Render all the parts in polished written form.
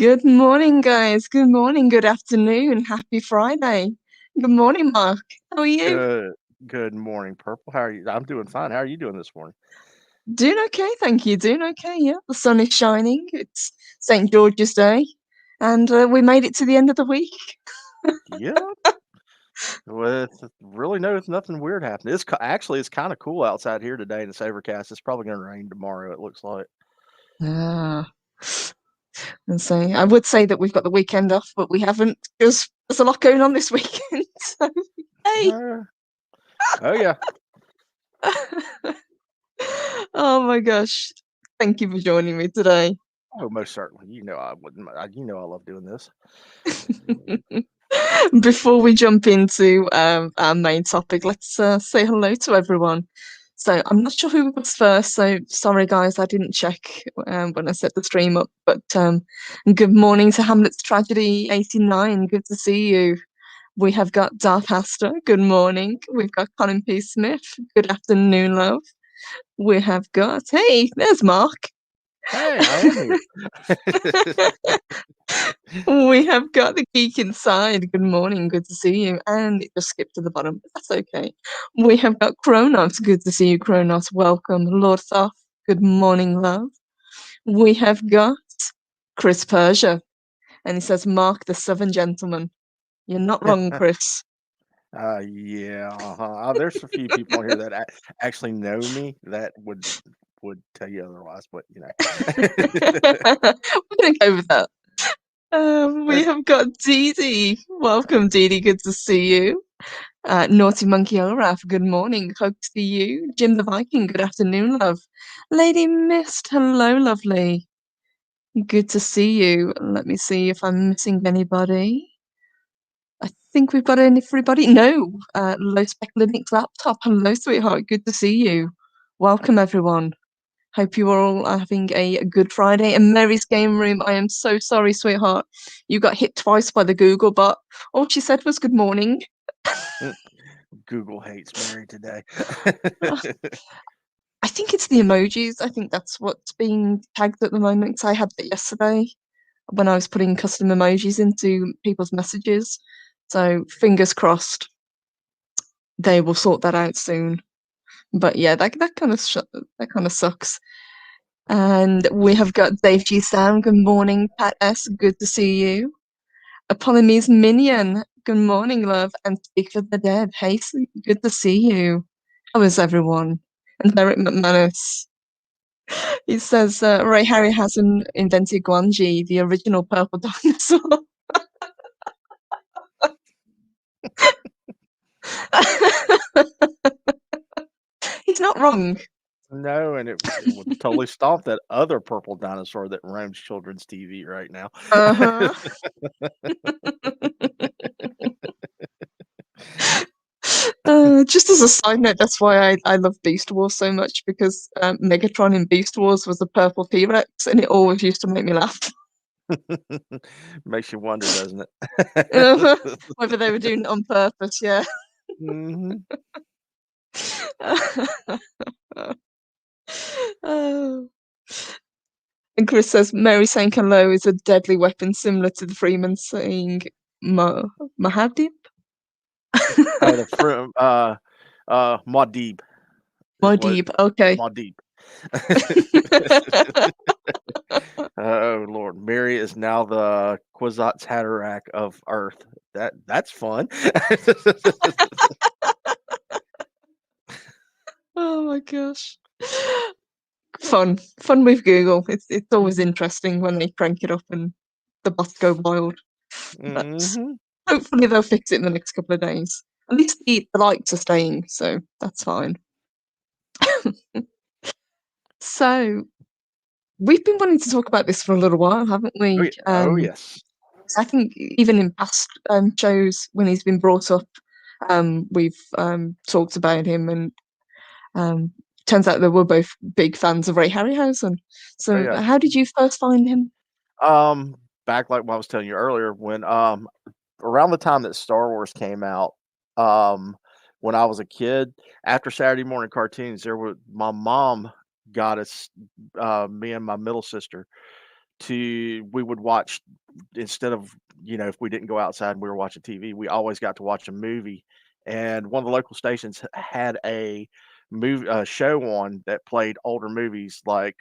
Good morning, guys. Good morning, good afternoon. Happy Friday. Good morning, Mark. How are you? Good good morning, Purple. How are you? I'm doing fine. How are you doing this morning? Doing okay, thank you. Doing okay, yeah. The sun is shining. It's St. George's Day, and we made it to the end of the week. Yeah, with really nothing weird happening. Actually it's kind of cool outside here today in the Sabercast. It's probably going to rain tomorrow. It looks like. Ah, and so I would say that we've got the weekend off, but we haven't because there's a lot going on this weekend. So, hey. Uh, oh yeah. Oh my gosh. Thank you for joining me today. Oh, most certainly. You know I wouldn't. You know I love doing this. Before we jump into our main topic, let's say hello to everyone. So I'm not sure who was first, so sorry guys, I didn't check when I set the stream up. But good morning to Hamlet's Tragedy 89. Good to see you. We have got Darth Hasta. Good morning. We've got Colin P. Smith. Good afternoon, love. We have got there's Mark. Hey, I am here. We have got the geek inside. Good morning, good to see you. And it just skipped to the bottom, but that's okay. We have got Kronos. Good to see you, Kronos. Welcome. Lord Thoth. Good morning, love. We have got Chris Persia. And he says, Mark the Southern Gentleman. You're not wrong, Chris. Yeah. There's a few people on here that actually know me that would tell you otherwise, but you know. We're going to go with that. We have got Dee Dee. Welcome, Dee Dee. Good to see you. Naughty Monkey Olaf, good morning. Hope to see you. Jim the Viking, good afternoon, love. Lady Mist, hello, lovely. Good to see you. Let me see if I'm missing anybody. I think we've got everybody. No, Low Spec Linux Laptop, hello, sweetheart. Good to see you. Welcome, everyone. Hope you are all having a good Friday. And Mary's Game Room, I am so sorry, sweetheart. You got hit twice by the Google bot. All she said was good morning. Google hates Mary today. I think it's the emojis. I think that's what's being tagged at the moment. I had that yesterday when I was putting custom emojis into people's messages. So fingers crossed they will sort that out soon. But yeah, that kind of sucks. And we have got Dave G. Sam. Good morning, Pat S. Good to see you. Apollonie's Minion. Good morning, love. And Speak for the Dead. Hey, good to see you. How is everyone? And Derek McManus. He says Ray Harryhausen invented Guanji, the original purple dinosaur. He's not wrong. No, and it would totally stomp that other purple dinosaur that roams children's TV right now. Uh-huh. Just as a side note, that's why I love Beast Wars so much because Megatron in Beast Wars was a purple T-Rex and it always used to make me laugh. Makes you wonder, doesn't it? Whether they were doing it on purpose, yeah. Mhm. Oh. And Chris says Mary saying hello is a deadly weapon similar to the Freeman saying Mahadib. Oh, the from Maudib is what Modib, okay. Maudib. Oh Lord, Mary is now the Kwisatz Haderach of Earth. That's fun. Oh my gosh. Fun with Google. It's always interesting when they crank it up and the bots go wild. But Hmm. hopefully they'll fix it in the next couple of days. At least the likes are staying, so that's fine. So we've been wanting to talk about this for a little while, haven't Oh, we? oh yes. I think even in past shows when he's been brought up, we've talked about him, and um, turns out that we're both big fans of Ray Harryhausen. Oh So, yeah. how did you first find him? Um, Back like what I was telling you earlier, when around the time that Star Wars came out, um, when I was a kid, after Saturday morning cartoons, there were my mom got us, me and my middle sister, we would watch instead of, if we didn't go outside and we were watching TV, we always got to watch a movie. And one of the local stations had a show on that played older movies like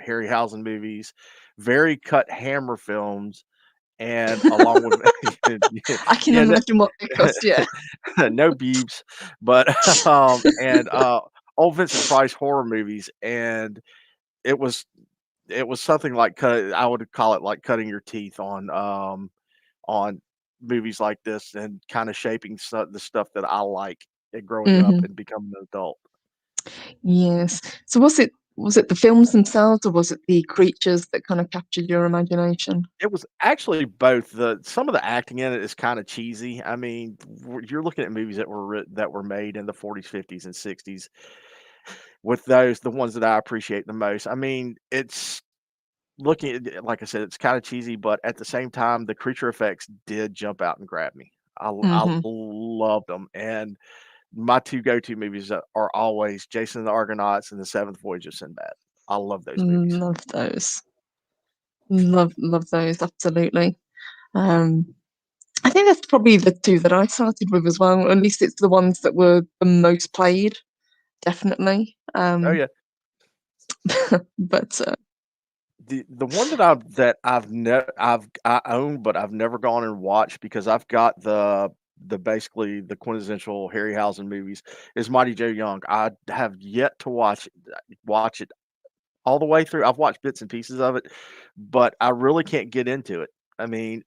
Harryhausen movies, very cut hammer films, and along with I can yeah, imagine what they cost. Yeah. no beeps, but and old Vincent Price horror movies, and it was something like I would call it like cutting your teeth on movies like this and kind of shaping the stuff that I like growing up Hmm. and becoming an adult. Yes. So was it the films themselves, or was it the creatures that kind of captured your imagination? It was actually both. Some of the acting in it is kind of cheesy. I mean, you're looking at movies that were made in the 40s, 50s, and 60s. With those, the ones that I appreciate the most. I mean, it's looking at it, like I said, it's kind of cheesy, but at the same time, the creature effects did jump out and grab me. I Hmm. loved them, and my two go-to movies are always Jason and the Argonauts and The Seventh Voyage of Sinbad. I love those movies. Love those. Love those. Absolutely. Um, I think that's probably the two that I started with as well. At least it's the ones that were the most played, definitely. Oh yeah, But the one I own, but I've never gone and watched because I've got the basically the quintessential Harryhausen movies is Mighty Joe Young. I have yet to watch it all the way through. I've watched bits and pieces of it, but I really can't get into it. I mean,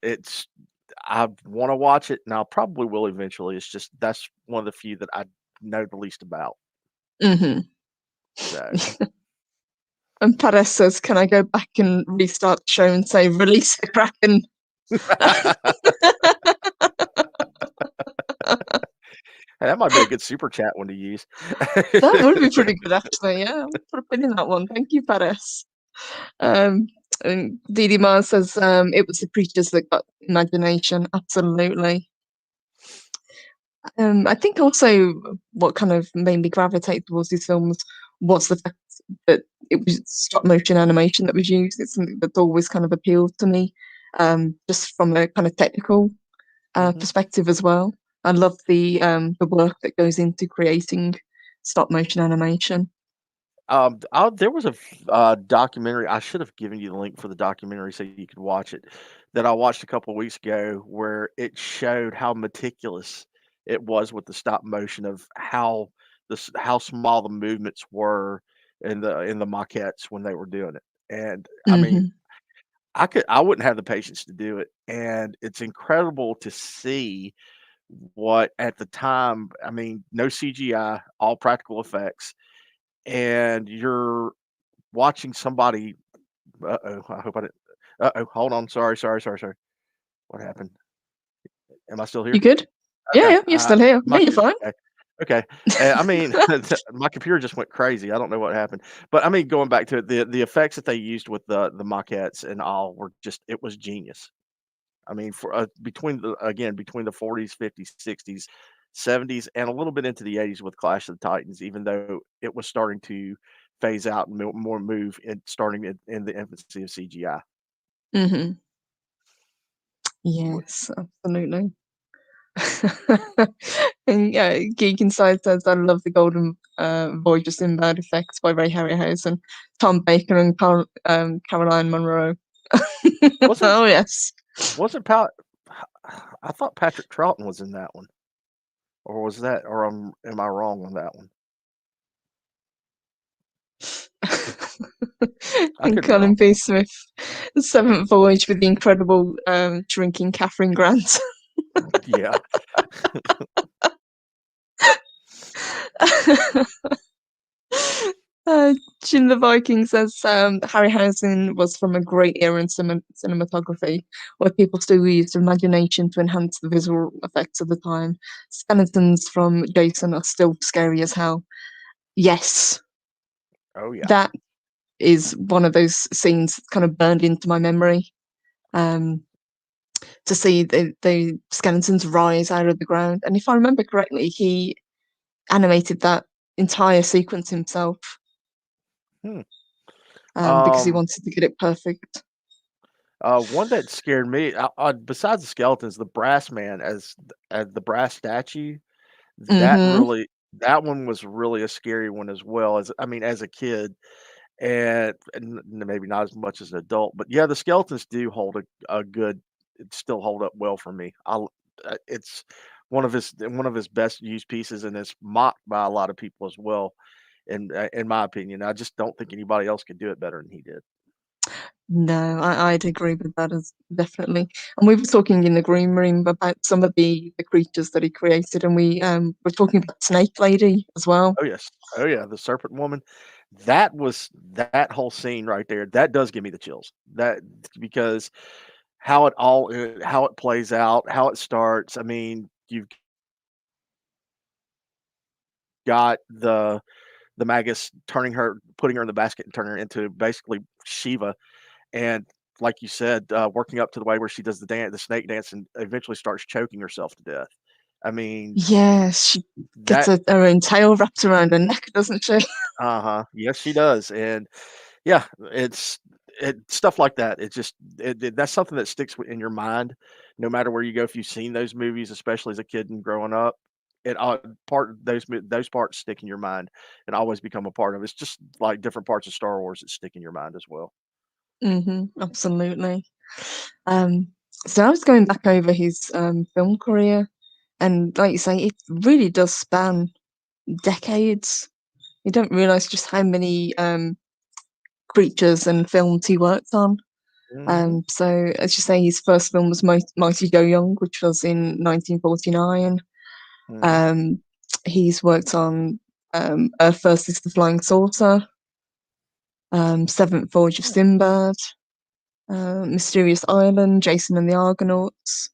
I want to watch it, and I probably will eventually. It's just that's one of the few that I know the least about. mhm. So, And Perez says, "Can I go back and restart the show and say release the Kraken?" that might be a good super chat one to use. That would be pretty good, actually. Yeah, I'll put a pin in that one. Thank you, Perez. Um, and Didi Mars says it was the creatures that got imagination. Absolutely. I think also what kind of made me gravitate towards these films was the fact that it was stop motion animation that was used. It's something that's always kind of appealed to me, just from a kind of technical Mhm. perspective as well. I love the work that goes into creating stop motion animation. There was a documentary. I should have given you the link for the documentary so you could watch it. That I watched a couple of weeks ago, where it showed how meticulous it was with the stop motion of how small the movements were in the maquettes when they were doing it. And I mean, Hmm. I wouldn't have the patience to do it. And it's incredible to see what at the time. I mean, no CGI, all practical effects, and you're watching somebody. Uh-oh, I hope I didn't. Uh-oh, hold on. Sorry. What happened? Am I still You here? good? Yeah, Okay. yeah, you're still here. My Yeah, you're fine. okay. Okay. I mean, my computer just went crazy. I don't know what happened. But I mean, going back to it, the effects that they used with the maquettes and all were just it was genius. I mean, for between the 40s, 50s, 60s, 70s, and a little bit into the 80s with Clash of the Titans, even though it was starting to phase out and more move in starting in the infancy of CGI. Hmm. Yes, absolutely. And yeah, Geek Inside says, "I love the Golden Voyage of Sinbad effects by Ray Harryhausen, Tom Baker, and Caroline Munro." Wasn't Oh yes. wasn't Pat? I thought Patrick Troughton was in that one, or was that, or am I wrong on that one? I And could be Colin wrong. B. Smith, The Seventh Voyage with the incredible drinking Catherine Grant. Yeah. Jim the Viking says Harryhausen was from a great era in cinematography, where people still used imagination to enhance the visual effects of the time. Skeletons from Jason are still scary as hell. Yes, Oh yeah. that is one of those scenes that's kind of burned into my memory. Um, to see the skeletons rise out of the ground, and if I remember correctly, he animated that entire sequence himself Hmm. because he Um. wanted to get it perfect. One that scared me, besides the skeletons, the brass man as the brass statue, Mhm. that one was really a scary one as well as I mean, as a kid, and maybe not as much as an adult, but yeah, the skeletons do hold a good still hold up well for me. It's one of his best used pieces, and it's mocked by a lot of people as well, in my opinion. I just don't think anybody else could do it better than he did. No, I'd agree with that as definitely. And we were talking in the green room about some of the creatures that he created, and we were talking about Snake Lady as well. Oh, yes. Oh, yeah, the serpent woman. That whole scene right there, that does give me the chills. That because how it plays out, how it starts. I mean, you've got the Magus putting her in the basket and turning her into basically Shiva, and like you said, working up to the way where she does the snake dance, and eventually starts choking herself to death. I mean, Yes, she gets that her own tail wrapped around her neck, doesn't she? uh-huh. Yes, she does, and yeah, stuff like that. That's something that sticks in your mind no matter where you go. If you've seen those movies, especially as a kid and growing up, it part those parts stick in your mind and always become a part of it. It's just like different parts of Star Wars that stick in your mind as well. Absolutely. Um, so I was going back over his film career, and like you say, it really does span decades. You don't realize just how many creatures and films he worked on. Mhm, So, as you say, his first film was Mighty Joe Young, which was in 1949. mhm. Um, he's worked on Earth versus the Flying Saucer, Seventh Voyage of Sinbad, Mysterious Island, Jason and the Argonauts.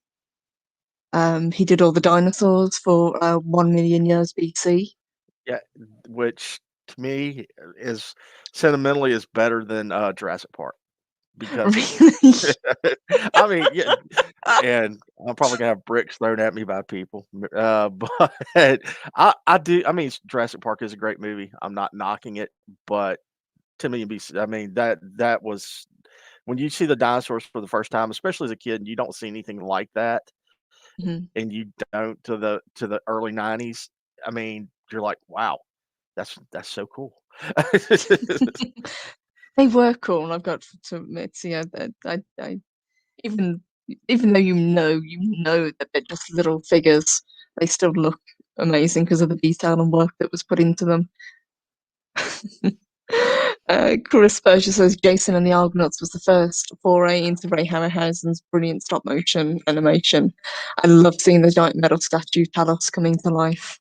He did all the dinosaurs for 1 million years BC. Yeah, which to me is sentimentally is better than Jurassic Park because of Really? I mean, yeah, and I'm probably gonna have bricks thrown at me by people, but I do. I mean, Jurassic Park is a great movie. I'm not knocking it, but to me, I mean that was when you see the dinosaurs for the first time, especially as a kid, and you don't see anything like that, Mhm. and you don't to the early '90s. I mean, you're like, wow, that's so cool. They were cool, and I've got to admit, yeah, that I even even though you know that they're just little figures, they still look amazing because of the detail and work that was put into them. Chris Berger says Jason and the Argonauts was the first foray into Ray Harryhausen's brilliant stop motion animation. I love seeing the giant metal statue Talos coming to life.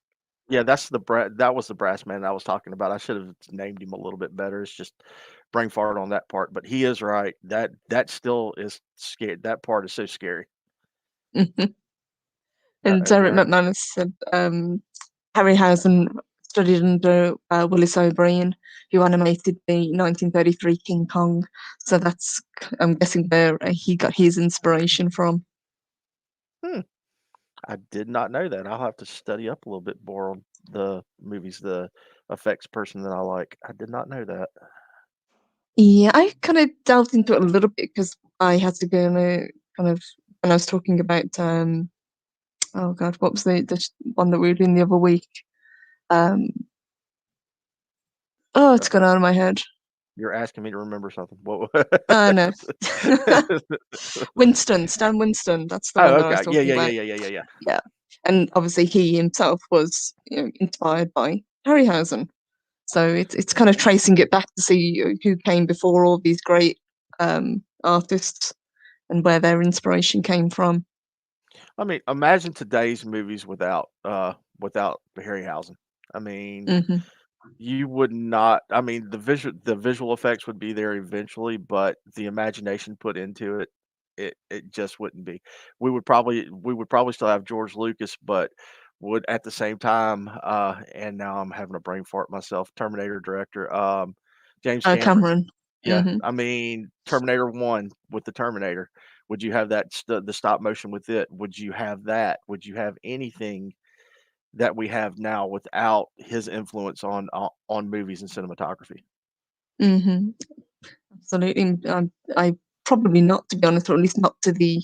Yeah, that was the brass man I was talking about. I should have named him a little bit better. It's just brain fart on that part, but he is right. That still is scary. That part is so scary. And Derek There McManus said Harryhausen studied under Willis O'Brien, who animated the 1933 King Kong. So that's, I'm guessing, where he got his inspiration from. hmm, I did not know that. I'll have to study up a little bit more on the movies, the effects person that I like. I did not know that. Yeah, I kind of delved into it a little bit because I had to go on a kind of when I was talking about oh God, what was the one that we were doing the other week? Um, oh, it's gone Uh-oh. out of my head. You're asking me to remember something. Whoa. No. Stan Winston. That's the one Oh, that I was okay. Yeah, talking yeah, yeah, about. yeah, yeah, yeah, yeah. Yeah, and obviously he himself was, inspired by Harryhausen. So it's kind of tracing it back to see who came before all these great artists and where their inspiration came from. I mean, imagine today's movies without Harryhausen. I mean, Hmm. you would not I mean, the visual effects would be there eventually, but the imagination put into it, it just wouldn't be. We would probably still have George Lucas, but would at the same time, and now I'm having a brain fart myself, Terminator director, James Cameron. Cameron. Yeah, Hmm. I mean, Terminator 1 with the Terminator, would you have the stop motion with it? Would you have that? Would you have anything that we have now without his influence on movies and cinematography? Hmm. Absolutely. I probably not, to be honest, or at least not to the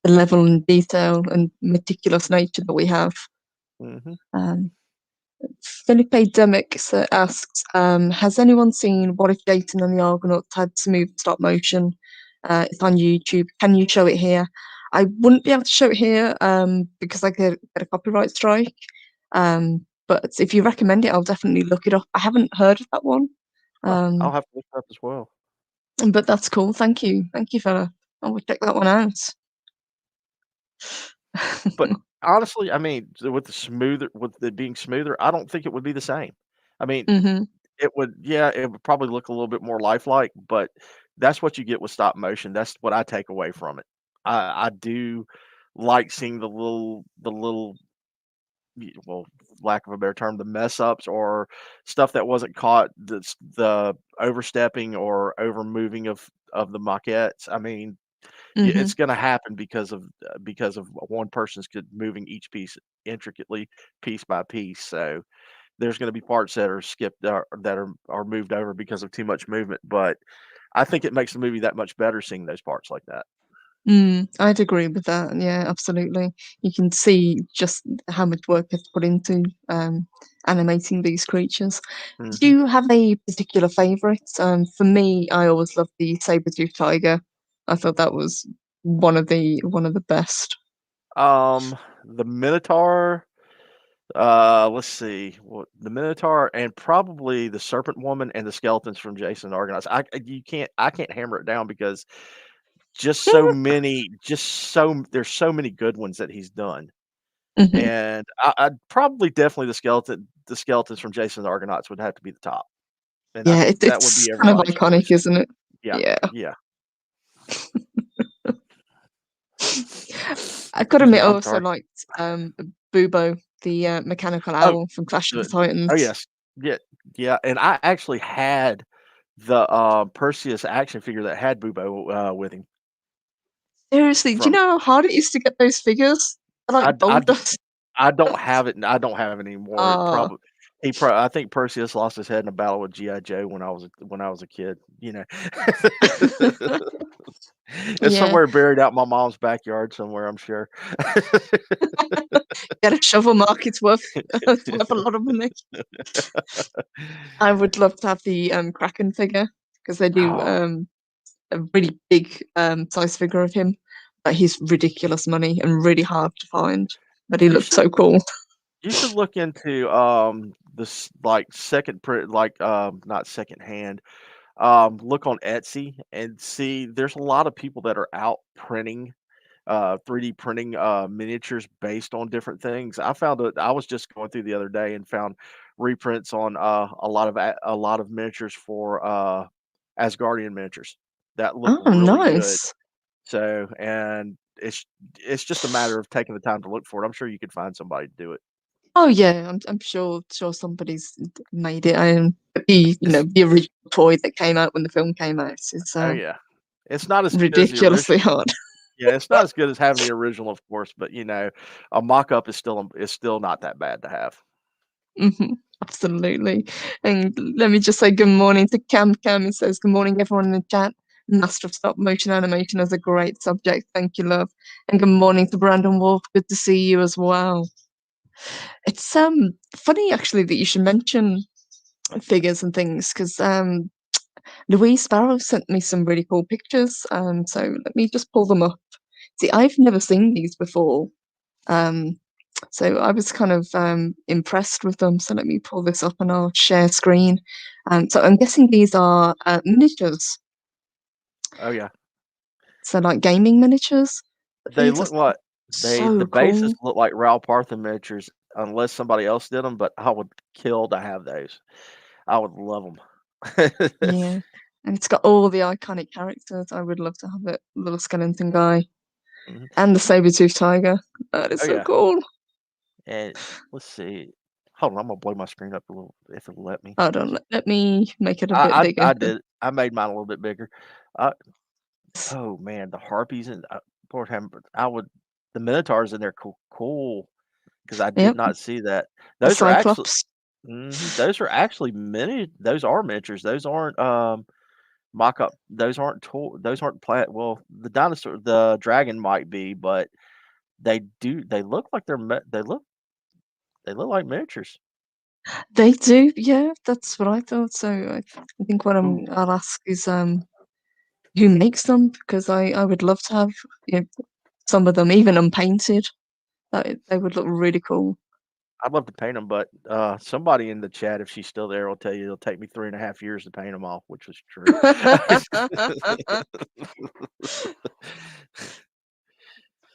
level and detail and meticulous nature that we have. Hmm. Um, Felipe Demick asks, has anyone seen What If Dayton and the Argonauts had smooth stop motion? It's on YouTube. Can you show it here? I wouldn't be able to show it here because I get a copyright strike. But if you recommend it, I'll definitely look it up. I haven't heard of that one. Oh, I'll Um, have to look it up as well. but that's cool. Thank you. Thank you, fella. I will check that one out. But honestly, I mean, with it being smoother, I don't think it would be the same. I mean, Hmm. it would probably look a little bit more lifelike, but that's what you get with stop motion. That's what I take away from it. I do like seeing the little well, lack of a better term, the mess ups or stuff that wasn't caught, the overstepping or over moving of the maquettes. I mean, yeah, Hmm. it's gonna happen because of one person's moving each piece intricately, piece by piece. So there's gonna be parts that are skipped that are moved over because of too much movement. But I think it makes the movie that much better seeing those parts like that. I'd agree with that. Yeah, absolutely. You can see just how much work is put into animating these creatures. Do Hmm. you have a particular favorite? For me, I always loved the saber-tooth tiger. I thought that was one of the best. The Minotaur. Let's see. What the Minotaur and probably the Serpent Woman and the skeletons from Jason Argonauts. I can't hammer it down because there's so many good ones that he's done. Hmm. And I'd probably definitely the skeletons from Jason Argonauts would have to be the top. And I Yeah, think that would it's be kind of everybody's iconic, choice. isn't it? Yeah. Yeah. Yeah. I've got to Excuse me. admit, I I'm also sorry. liked Bubo, the mechanical Oh, owl from Clash of the oh Titans. yes. Yeah. Yeah. And I actually had the Perseus action figure that had Bubo with him Seriously, do you from know how hard it is to get those figures? They're I like I gold d dust. I don't have it I don't have it anymore. It Ah, probably I think Perseus lost his head in a battle with G.I. Joe when I was a kid, you know. It's yeah. somewhere buried out in my mom's backyard somewhere, I'm sure. Get a shovel mark. It's worth it's worth a lot of money. I would love to have the Kraken figure because they do Oh, a really big size figure of him. But he's ridiculous money and really hard to find. But he you looked should so cool. you should look into, this, like, second print like, not secondhand, look on Etsy and see there's a lot of people that are out printing 3D printing miniatures based on different things. I was just going through the other day and found reprints on a lot of miniatures for Asgardian miniatures that look Oh, really good. nice. So, and it's just a matter of taking the time to look for it. I'm sure you could find somebody to do it. Oh yeah, I'm sure somebody's made it. The It's the original toy that came out when the film came out is oh yeah, it's not as good as the ridiculously original. hard. Yeah, it's not as good as having the original, of course, but a mock-up is still not that bad to have. Hmm. Absolutely. And let me just say good morning to Cam. Cam, he says, good morning, everyone in the chat. Master of stop motion animation is a great subject. Thank you, love. And good morning to Brandon Wolf. Good to see you as well. It's funny actually that you should mention figures and things because Louise Sparrow sent me some really cool pictures. So let me just pull them up. See, I've never seen these before. Um, so I was kind of impressed with them. So let me pull this up and I'll share screen. So I'm guessing these are miniatures. Oh yeah. So like gaming miniatures. But They these are look like the so bases cool. look like Ralph Partha miniatures unless somebody else did them, but I would kill to have those. I would love them. Yeah. And it's got all the iconic characters. I would love to have it. Little skeleton guy Mhm. and the saber-tooth tiger. That is Oh, so yeah, cool. and let's see. Hold on, I'm gonna blow my screen up a little if it'll let me. Hold on, let me make it a bit bigger. I did. I made mine a little bit bigger. Uh, oh, man, the harpies and, Lord have mer I would the minotaurs in there cool because I did Yep, not see that. the Those are actually Cyclops. those are actually those are miniatures. Those aren't, mock-up. Those aren't well, the dragon might be, but they look like they look like miniatures. They do, yeah, that's what I thought. So I think what Ooh, I'll ask is who makes them, because I would love to have, you know, some of them even unpainted. That they would look really cool. I'd love to paint them, but, somebody in the chat, if she's still there, will tell you it'll take me 3.5 years to paint them all, which was true.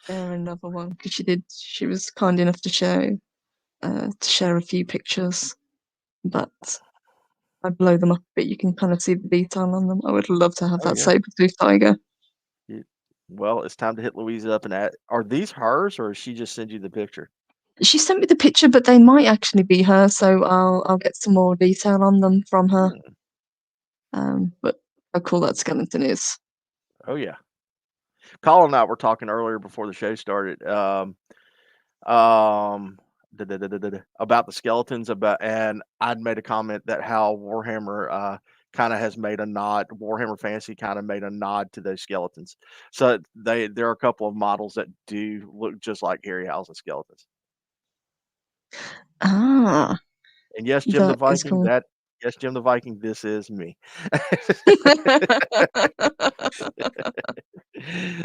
There another one, because she was kind enough to share a few pictures, but I blow them up a bit. You can kind of see the detail on them. I would love to have Oh, that yeah. saber-tooth tiger. You well, it's time to hit Louise up and are these hers, or does she just send you the picture? She sent me the picture, but they might actually be her, so I'll get some more detail on them from her. Hmm. But how cool that skeleton is. Oh, yeah. Colin and I were talking earlier before the show started, um, about the skeletons, and I'd made a comment that how Warhammer, kinda has made a nod Warhammer Fantasy kinda made a nod to those skeletons. So there are a couple of models that do look just like Harryhausen skeletons. Ah, And yes, Jim the that is Viking, cool. yes, Jim the Viking, this is me.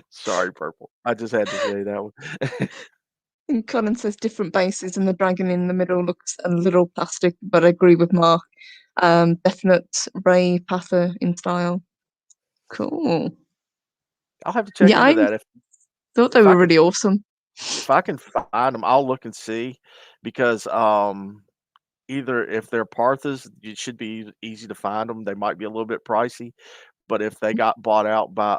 Sorry, Purple. I just had to say that one. And Colin says different bases, and the dragon in the middle looks a little plastic, but I agree with Mark. Definite Ray Pather in style. Cool. I'll have to check Yeah, into I that thought they if I were can really awesome. if I can find them, I'll look and see because, either if they're Parthas, it should be easy to find them. They might be a little bit pricey, but if they got bought out by,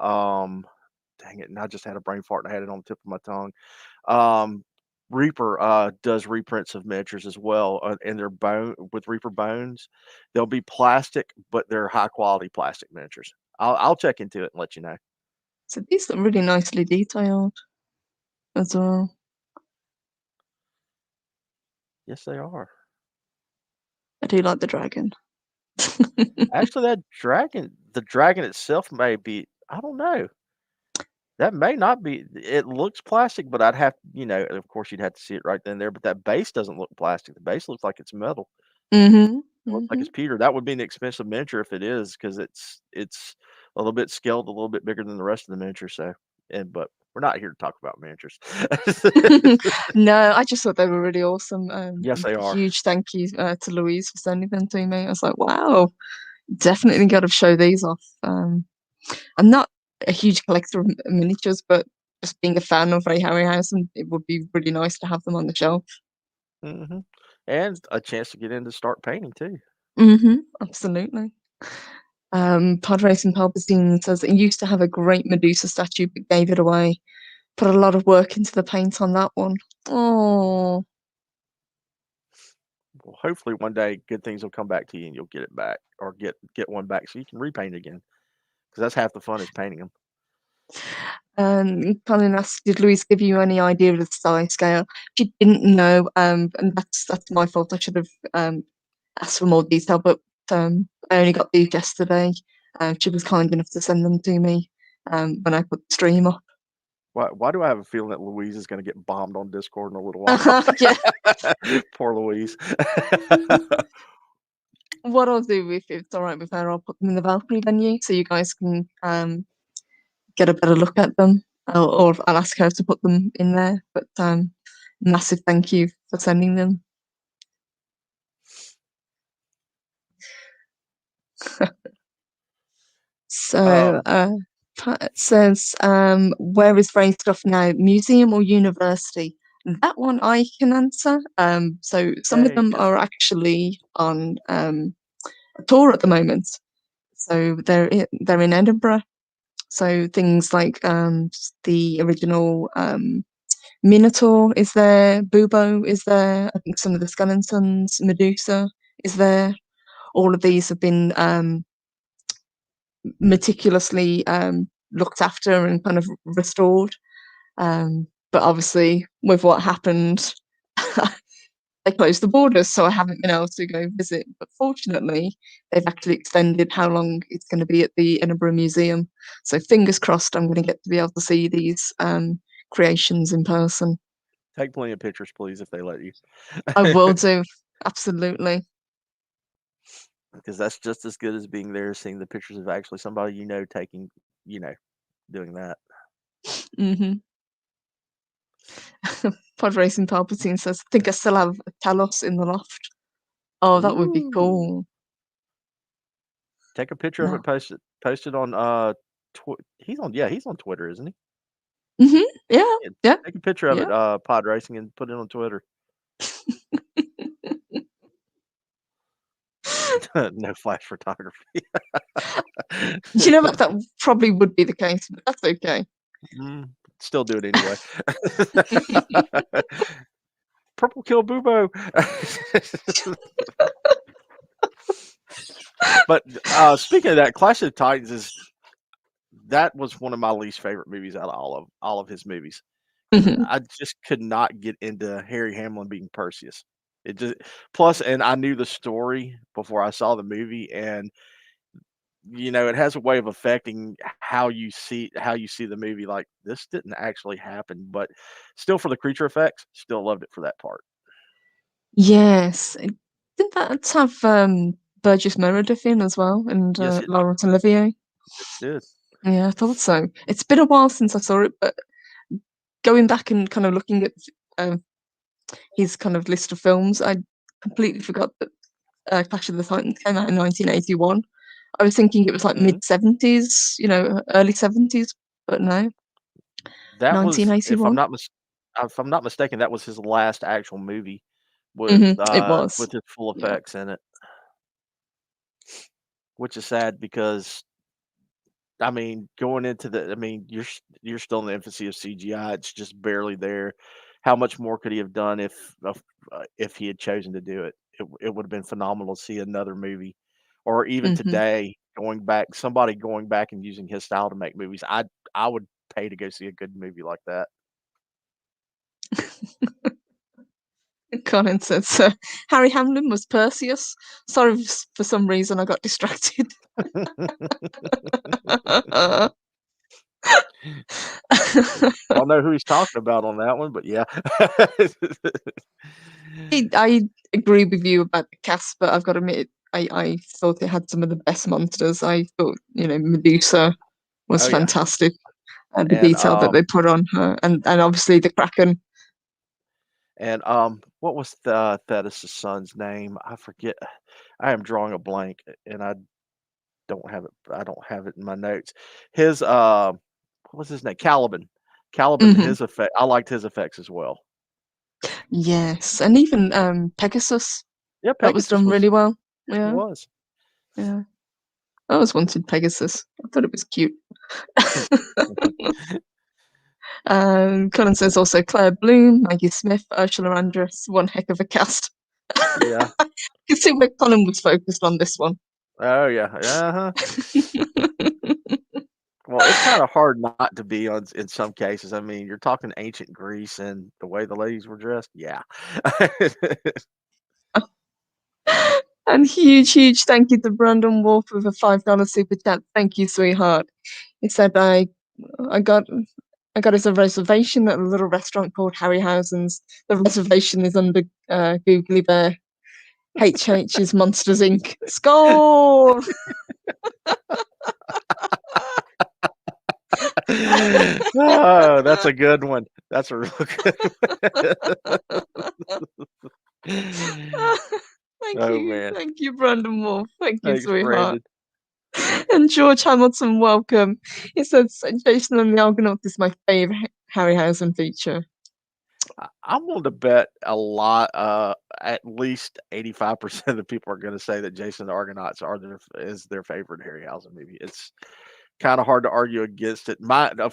dang it, and I just had a brain fart and I had it on the tip of my tongue. Um, Reaper, does reprints of miniatures as well, and they're bone with Reaper bones. They'll be plastic, but they're high quality plastic miniatures. I'll check into it and let you know. So these look really nicely detailed as well. Yes, they are. I do like the dragon. Actually, the dragon itself may be, I don't know. That may not be, it looks plastic, but of course, you'd have to see it right then and there, but that base doesn't look plastic. The base looks like it's metal. Mhm. It looks like Mhm. it's pewter. That would be an expensive miniature if it is, because it's a little bit scaled, a little bit bigger than the rest of the miniature, so but we're not here to talk about miniatures. No, I just thought they were really awesome. Yes, they are. Huge thank you to Louise for sending them to me. I was like, wow, definitely got to show these off. I'm not a huge collector of miniatures, but just being a fan of Ray Harryhausen, it would be really nice to have them on the shelf. Mhm. And a chance to get in to start painting too. Absolutely. Pod Racing Palpatine says it used to have a great Medusa statue, but gave it away. Put a lot of work into the paint on that one. Oh, Well, hopefully one day good things will come back to you and you'll get it back or get one back so you can repaint again. Because that's half the fun is painting them. Colin asked, did Louise give you any idea of the size scale? She didn't know, and that's my fault. I should have asked for more detail, but I only got these yesterday. She was kind enough to send them to me when I put the stream up. Why do I have a feeling that Louise is gonna get bombed on Discord in a little while? Yeah. Poor Louise. What I'll do, if it's all right with her, I'll put them in the Valkyrie venue so you guys can get a better look at them, or I'll ask her to put them in there. But massive thank you for sending them. So Um, Pat says, where is Ray's stuff now? Museum or university? That one I can answer. So some of Yay, them because are actually on a tour at the moment. So they're in Edinburgh. So things like the original Minotaur is there, Bubo is there. I think some of the skeletons, Medusa is there. All of these have been meticulously looked after and kind of restored. But obviously, with what happened, they closed the borders, so I haven't been able to go visit. But fortunately, they've actually extended how long it's going to be at the Edinburgh Museum. So fingers crossed, I'm going to get to be able to see these creations in person. Take plenty of pictures, please, if they let you. I will do, absolutely. Because that's just as good as being there, seeing the pictures of actually somebody taking, doing that. hmm Pod Racing Palpatine says, I think I still have a Talos in the loft. Oh, that would be Ooh. cool. Take a picture of No. it, post it on he's on Twitter, isn't he? Yeah, Yeah, yeah, take a picture of yeah. it, pod racing, and put it on Twitter. No flash photography. You know what? That probably would be the case, but that's okay. Still do it anyway. Purple kill Bubo. But speaking of that, Clash of Titans that was one of my least favorite movies out of all of his movies. Mhm, I just could not get into Harry Hamlin being Perseus. It just plus, and I knew the story before I saw the movie, and it has a way of affecting how you see the movie. Like this didn't actually happen, but still for the creature effects, still loved it for that part. yes. Didn't that have Burgess Meredith in as well, and Yes, it Laurence Olivier? did. Yeah, I thought so. It's been a while since I saw it, but going back and kind of looking at his kind of list of films, I completely forgot that Clash of the Titans came out in 1981. I was thinking it was like Mhm. mid-70s, early 70s, but no, That was, 1981. if I'm not mistaken, that was his last actual movie It was. with his full Yeah. effects in it, which is sad because I mean, going into the I mean, you're still in the infancy of CGI. It's just barely there. How much more could he have done if he had chosen to do it? It would have been phenomenal to see another movie, or even hmm today somebody going back and using his style to make movies. I would pay to go see a good movie like that. Colin says, Harry Hamlin was Perseus. Sorry for some reason I got distracted. Don't know who he's talking about on that one, but yeah. I agree with you about the cast, but I've got to admit, I thought it had some of the best monsters. I thought, Medusa was Oh yeah, fantastic. The and detail that they put on her, and obviously the Kraken. what was the Thetis' son's name? I forget. I am drawing a blank, and I don't have it in my notes. His what was his name? Caliban. Caliban. hmm His effect. I liked his effects as well. Yes, and even Pegasus. Yeah, That was Pegasus done really was. well. Yes, he Yeah, was. yeah. I always wanted Pegasus. I thought it was cute. Colin says also Claire Bloom, Maggie Smith, Ursula Andress. One heck of a cast. Yeah. You see where Colin was focused on this one. Oh yeah. Uh-huh. Well, it's kind of hard not to be on in some cases. I mean, you're talking ancient Greece and the way the ladies were dressed. Yeah. And huge thank you to Brandon Wolf with a $5 super chat. Thank you, sweetheart. He said I got us a reservation at a little restaurant called Harryhausen's. The reservation is under Googly Bear. HH is Monsters Inc. Score! Oh, that's a good one. That's a real good one. Oh man. Thank you, Brandon Wolf. Thank you, Thanks, sweetheart. Brandon. And George Hamilton, welcome. He says Jason and the Argonauts is my favorite Harryhausen feature. I'm willing to bet a lot, at least 85% of the people are going to say that Jason and the Argonauts is their favorite Harryhausen movie. It's kind of hard to argue against it. The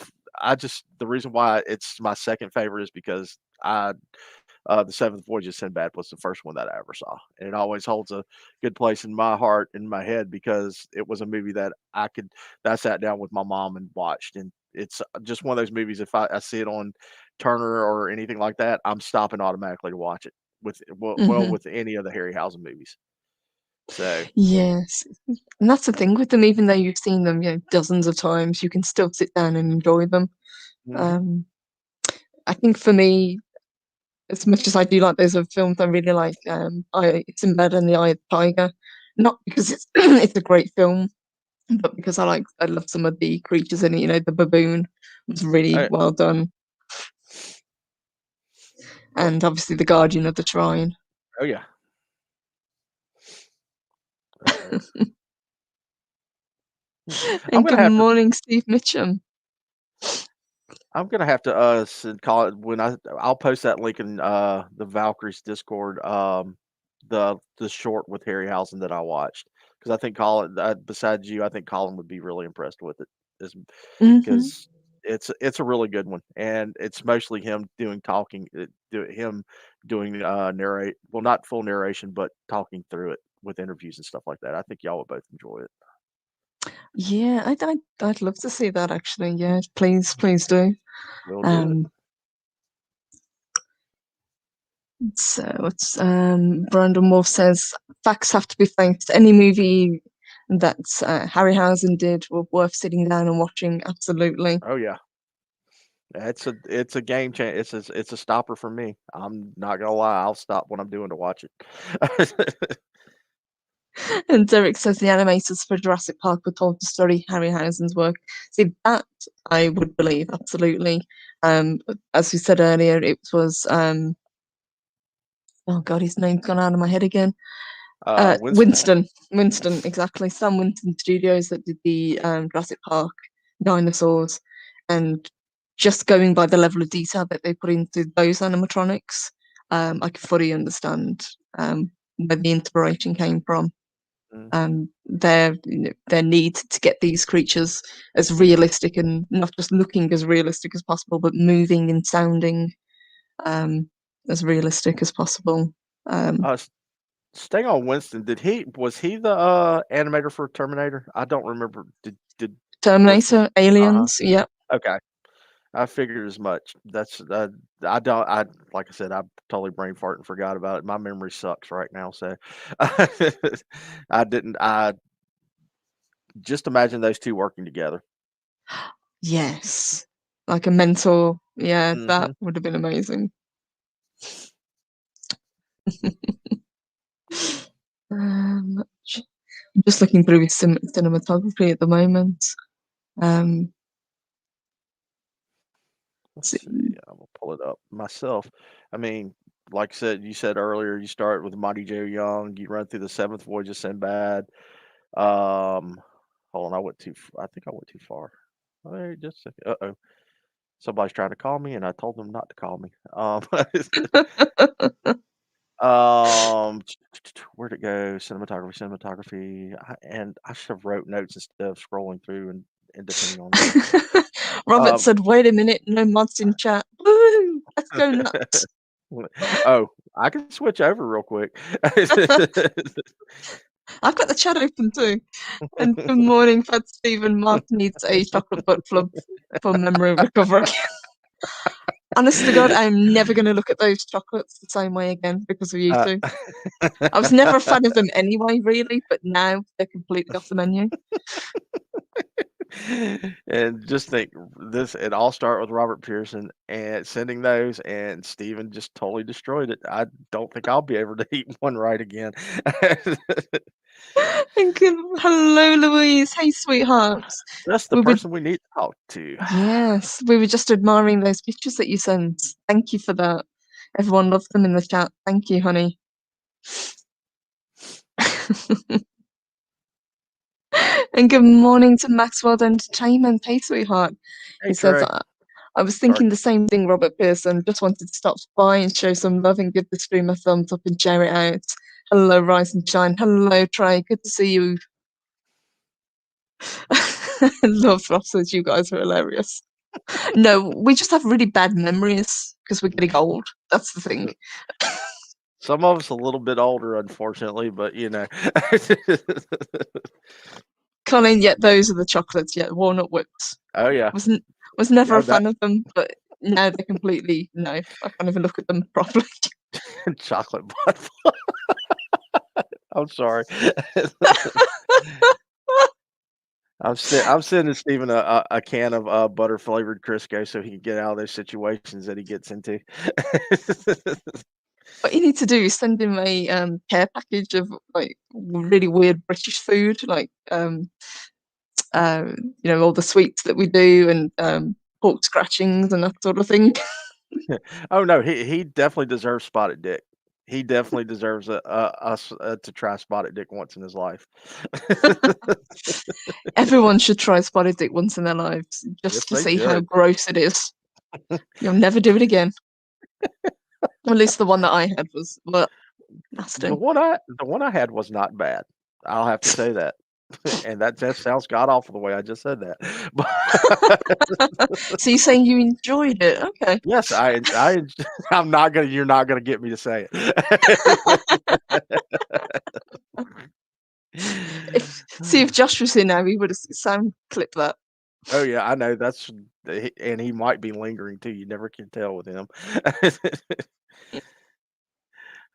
reason why it's my second favorite is because the Seventh Voyage of Sinbad was the first one that I ever saw, and it always holds a good place in my heart and my head because it was a movie that I sat down with my mom and watched, and it's just one of those movies. If I see it on Turner or anything like that, I'm stopping automatically to watch it. well with any of the Harryhausen movies. So Yes, and that's the thing with them. Even though you've seen them, dozens of times, you can still sit down and enjoy them. mhm. Um, I think for me, as much as I do like those other films, I really like It's in Bed and the Eye of the Tiger. Not because it's it's a great film, but because I love some of the creatures in it. The baboon was really Oh, well done, well, and obviously the Guardian of the Shrine. oh yeah. Uh, I'm And gonna good have to morning, Steve Mitchum. I'm gonna have to call it when I'll post that link in the Valkyrie's Discord. The short with Harryhausen that I watched because I think Colin, besides you, I think Colin would be really impressed with it, Hmm. because it's a really good one, and it's mostly him doing talking, him doing narrate, well, not full narration, but talking through it with interviews and stuff like that. I think y'all would both enjoy it. Yeah, I'd love to see that actually. Yeah, please do. We'll do it. Um, so it's Brandon Wolf says facts have to be thanked. Any movie that Harryhausen did were worth sitting down and watching. Absolutely. Oh yeah. It's a game changer. It's a stopper for me. I'm not gonna lie. I'll stop what I'm doing to watch it. And Derek says the animators for Jurassic Park were told to study Harryhausen's work. See, that I would believe absolutely. Um, as we said earlier, it was oh god, his name's gone out of my head again. Winston. Winston, exactly. Sam Winston Studios that did the Jurassic Park dinosaurs, and just going by the level of detail that they put into those animatronics, I can fully understand where the inspiration came from. Mhm. Their need to get these creatures as realistic and not just looking as realistic as possible, but moving and sounding um, as realistic as possible. Um, Uh, s- Staying on Winston, was he the animator for Terminator? I don't remember. Did was he? Terminator, Uh-huh. Aliens, yeah. Okay. I figured as much. I don't. I Like I said, I totally brain fart and forgot about it. My memory sucks right now, so I didn't. I just imagine those two working together. Yes. Like a mentor. Yeah, that Hmm. would have been amazing. I'm just looking through his cinematography at the moment. Um, Let's s- see. I'm gonna pull it up myself. I mean, like I said, you said earlier, you start with Mighty Joe Young, you run through the Seventh Voyage of Sinbad. Um, Hold on, I think I went too far. Wait, just a second. Uh-oh. Somebody's trying to call me, and I told them not to call me. Where'd it go? Cinematography. And I should have wrote notes instead of scrolling through and depending on that. Robert Um, said, wait a minute, no mods in chat. Woo! Let's go nuts. oh, I can switch over real quick. I've got the chat open too. And good morning, Fat Stephen. Mark needs a chocolate butt plug for memory recovery. Honest to God, I'm never going to look at those chocolates the same way again because of you Uh, two. I was never a fan of them anyway, really, but now they're completely off the menu. and just think this, it all started with Robert Pearson and sending those, and Steven just totally destroyed it. I don't think I'll be able to eat one right again. And hello, Louise. Hey, sweethearts. That's the We were, person we need to talk to. yes, we were just admiring those pictures that you sent. Thank you for that. Everyone loves them in the chat. Thank you, honey. And good morning to Maxwell Entertainment. Hey, sweetheart. Hey He says, Trey, I was sorry. thinking the same thing, Robert Pearson. Just wanted to stop by and show some love and give the stream a thumbs up and share it out. Hello, Rise and Shine. Hello, Trey. Good to see you. Love Throsters. You guys are hilarious. No, we just have really bad memories because we're getting old. That's the thing. Some of us a little bit older, unfortunately, but you know. Colin, yet those are the chocolates. Yeah, walnut whips. Oh yeah. Wasn't was never Oh a that fan of them, but now they're completely no. I can't even look at them properly. Chocolate butt. I'm sorry. I'm sending Steven a can of, butter flavored Crisco so he can get out of those situations that he gets into. What you need to do is send him a care package of like really weird British food, like all the sweets that we do and pork scratchings and that sort of thing. Oh, no, he definitely deserves spotted dick. He definitely deserves us, to try spotted dick once in his life. Everyone should try spotted dick once in their lives Yes, just to they see how should. gross it is. You'll never do it again. At least the one that I had was nasty. The one I had was not bad. I'll have to say that. And that sounds god awful the way I just said that. But So you're saying you enjoyed it? Okay. yes, I'm not gonna you're not gonna get me to say it. If Josh was here now, he would have sound clipped that. Oh, yeah, I know, and he might be lingering too, you never can tell with him.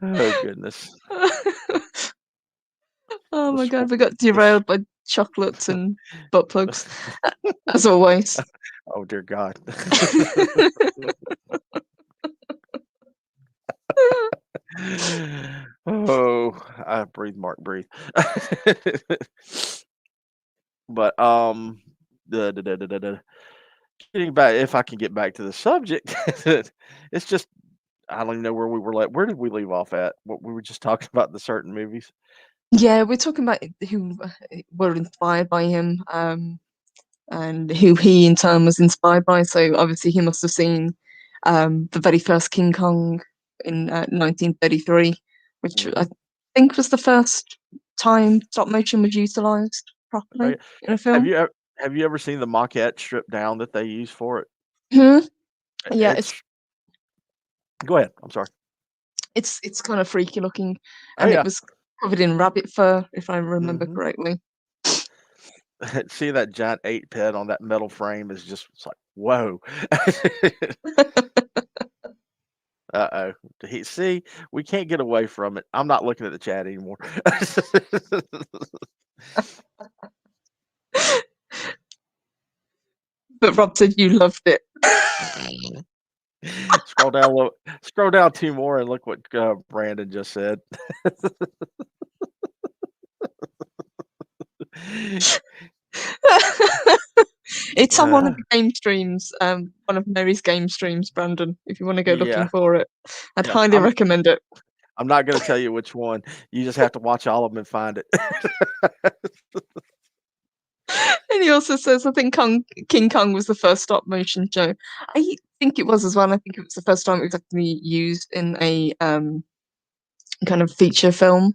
Oh, goodness. Oh The my spo god, we got the s derailed by chocolates and butt plugs, as always. Oh, dear God. Oh, I breathe, Mark, breathe. But, getting back if I can get back to the subject, it's just I don't even know where did we leave off at? What we were just talking about the certain movies? Yeah, we're talking about who were inspired by him, and who he in turn was inspired by. So obviously he must have seen the very first King Kong in 1933, which I Mhm. think was the first time stop motion was utilized Oh, yeah. properly in a Have film. you ev have you ever seen the maquette stripped down that they use for it? Mhm. Yeah, it's It's Go ahead, I'm sorry. it's kind of freaky looking, Oh, and it yeah. was covered in rabbit fur, if I remember Mhm. correctly. Seeing that giant 8 pit on that metal frame is just it's like, "Whoa." Uh-oh. See, we can't get away from it. I'm not looking at the chat anymore. But Rob said you loved it. Scroll down a little scroll down 2 more and look what, Brandon just said. It's on one of Uh, the game streams, one of Mary's game streams, Brandon, if you wanna go looking yeah, for it. I'd yeah. highly recommend it. I'm not gonna tell you which one. You just have to watch all of them and find it. And he also says, I think King Kong was the first stop motion show. I think it was as well. I think it was the first time it was actually used in a kind of feature film.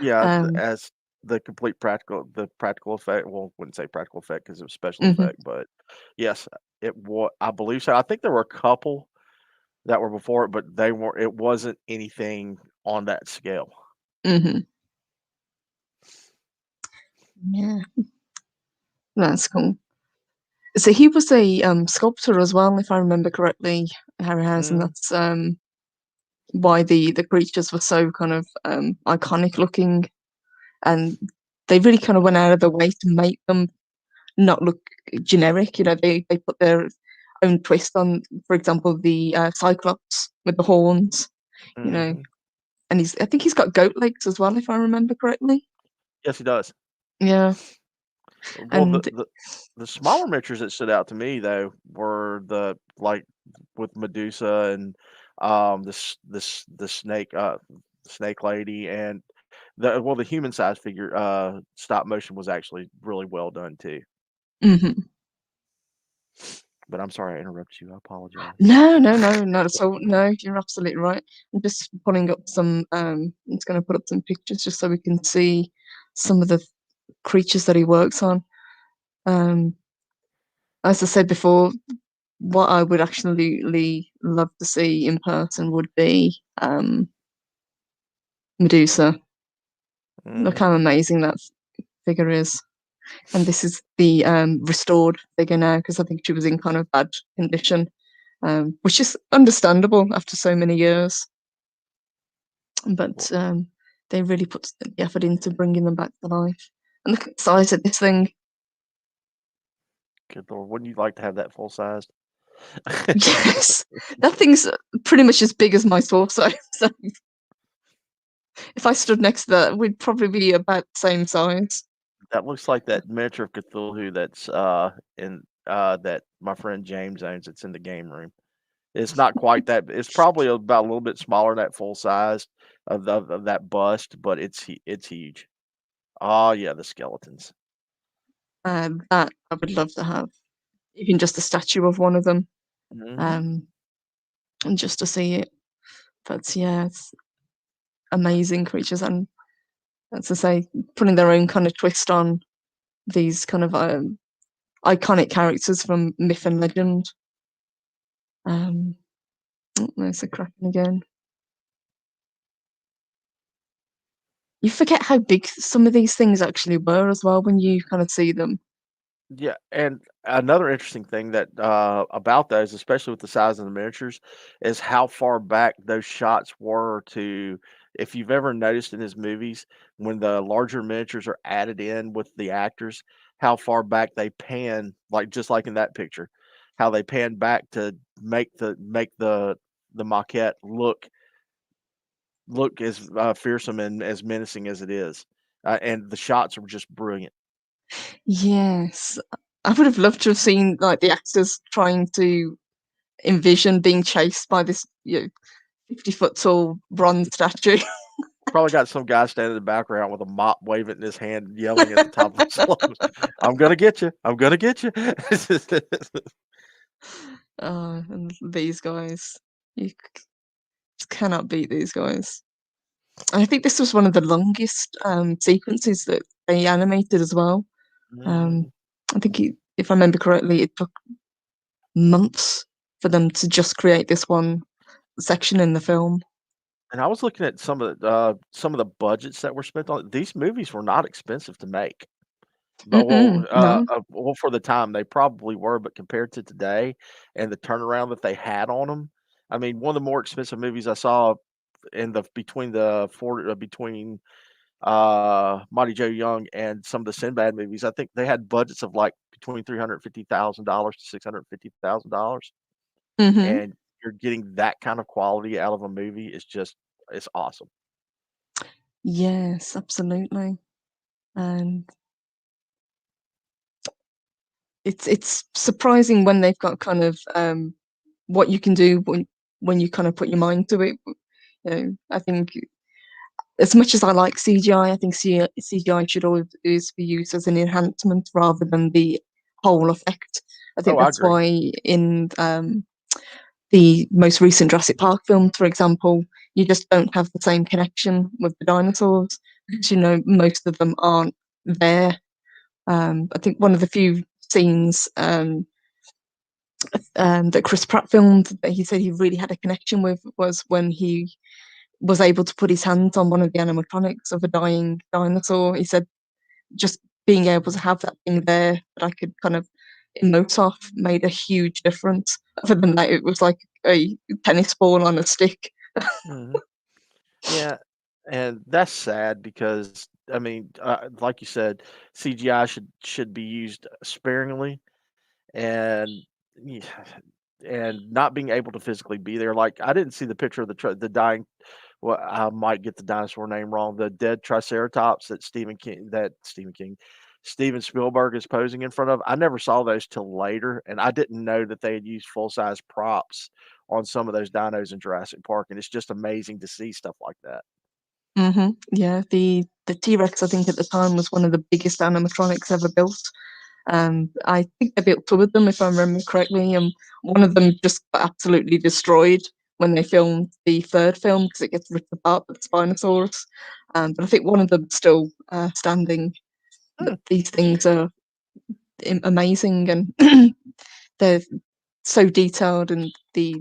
Yeah, Um, as the practical effect well, wouldn't say practical effect because it was special mhm, effect, but yes, I believe so. I think there were a couple that were before it, but it wasn't anything on that scale. mhm. Yeah, that's cool. So he was a sculptor as well, if I remember correctly, Harryhausen. Mhm, That's why the creatures were so kind of iconic looking, and they really kind of went out of their way to make them not look generic. They put their own twist on, for example, the Cyclops with the horns. You know, mhm. and I think he's got goat legs as well, if I remember correctly. Yes, he does. Yeah, Well, and the smaller miniatures that stood out to me though were with Medusa and the snake lady and the human size figure stop motion was actually really well done too. mhm. But I'm sorry I interrupted you. I apologize. No, no, no, not at all. No, you're absolutely right. I'm just putting up some. I'm just going to put up some pictures just so we can see some of the creatures that he works on. Um, as I said before, what I would absolutely love to see in person would be Medusa. Look Mhm. how amazing that figure is. And this is the restored figure now because I think she was in kind of bad condition, which is understandable after so many years. but Well, they really put the effort into bringing them back to life. And look at the size of this thing. good lord, wouldn't you like to have that full sized? Yes, that thing's pretty much as big as my torso. So if I stood next to that, we'd probably be about the same size. That looks like that miniature of Cthulhu that's in that my friend James owns. It's in the game room. It's not quite that. It's probably about a little bit smaller than that full size of that bust, but it's huge. Oh yeah, the skeletons. That I would love to have, even just a statue of one of them, Hmm. um, and just to see it. But yeah, it's amazing creatures, and as I say, putting their own kind of twist on these kind of iconic characters from myth and legend. Um, oh, there's the Kraken again. You forget how big some of these things actually were as well when you kind of see them. Yeah, and another interesting thing that about those, especially with the size of the miniatures, is how far back those shots were to. If you've ever noticed in his movies, when the larger miniatures are added in with the actors, how far back they pan, like just like in that picture, how they pan back to make the maquette look as fearsome and as menacing as it is, and the shots are just brilliant. Yes, I would have loved to have seen like the actors trying to envision being chased by this 50-foot tall bronze statue. Probably got some guy standing in the background with a mop waving in his hand, and yelling at the top of his lungs, "I'm gonna get you! I'm gonna get you!" And these guys, just cannot beat these guys. And I think this was one of the longest sequences that they animated as well. Um, Mhm. I think if I remember correctly, it took months for them to just create this one section in the film. And I was looking at some of the budgets that were spent on these movies were not expensive to make. But Mm-mm, no. well, for the time they probably were, but compared to today and the turnaround that they had on them, I mean, one of the more expensive movies I saw in the between Mighty Joe Young and some of the Sinbad movies, I think they had budgets of like between $350,000 to $650,000, Hmm. and you're getting that kind of quality out of a movie is just it's awesome. Yes, absolutely. And it's surprising when they've got kind of what you can do when you kind of put your mind to it. I think as much as I like CGI, I think CGI should always be used as an enhancement rather than the whole effect. I Oh, think I that's agree. why in the most recent Jurassic Park film, for example, you just don't have the same connection with the dinosaurs because most of them aren't there. I think one of the few scenes that Chris Pratt filmed that he said he really had a connection with was when he was able to put his hands on one of the animatronics of a dying dinosaur. He said just being able to have that thing there that I could kind of emote off made a huge difference. Other than that, it was like a tennis ball on a stick. Mhm. Yeah, and that's sad because I mean, like you said, CGI should be used sparingly, and yeah, and not being able to physically be there. Like I didn't see the picture of the dying. Well, I might get the dinosaur name wrong. The dead Triceratops Steven Spielberg is posing in front of. I never saw those till later, and I didn't know that they had used full size props on some of those dinos in Jurassic Park, and it's just amazing to see stuff like that. Yeah, the T-Rex I think at the time was one of the biggest animatronics ever built. I think they built two of them, if I remember correctly, and one of them just got absolutely destroyed when they filmed the third film because it gets ripped apart by the Spinosaurus. But I think one of them's still standing. But Hmm. these things are amazing, and they're so detailed, and the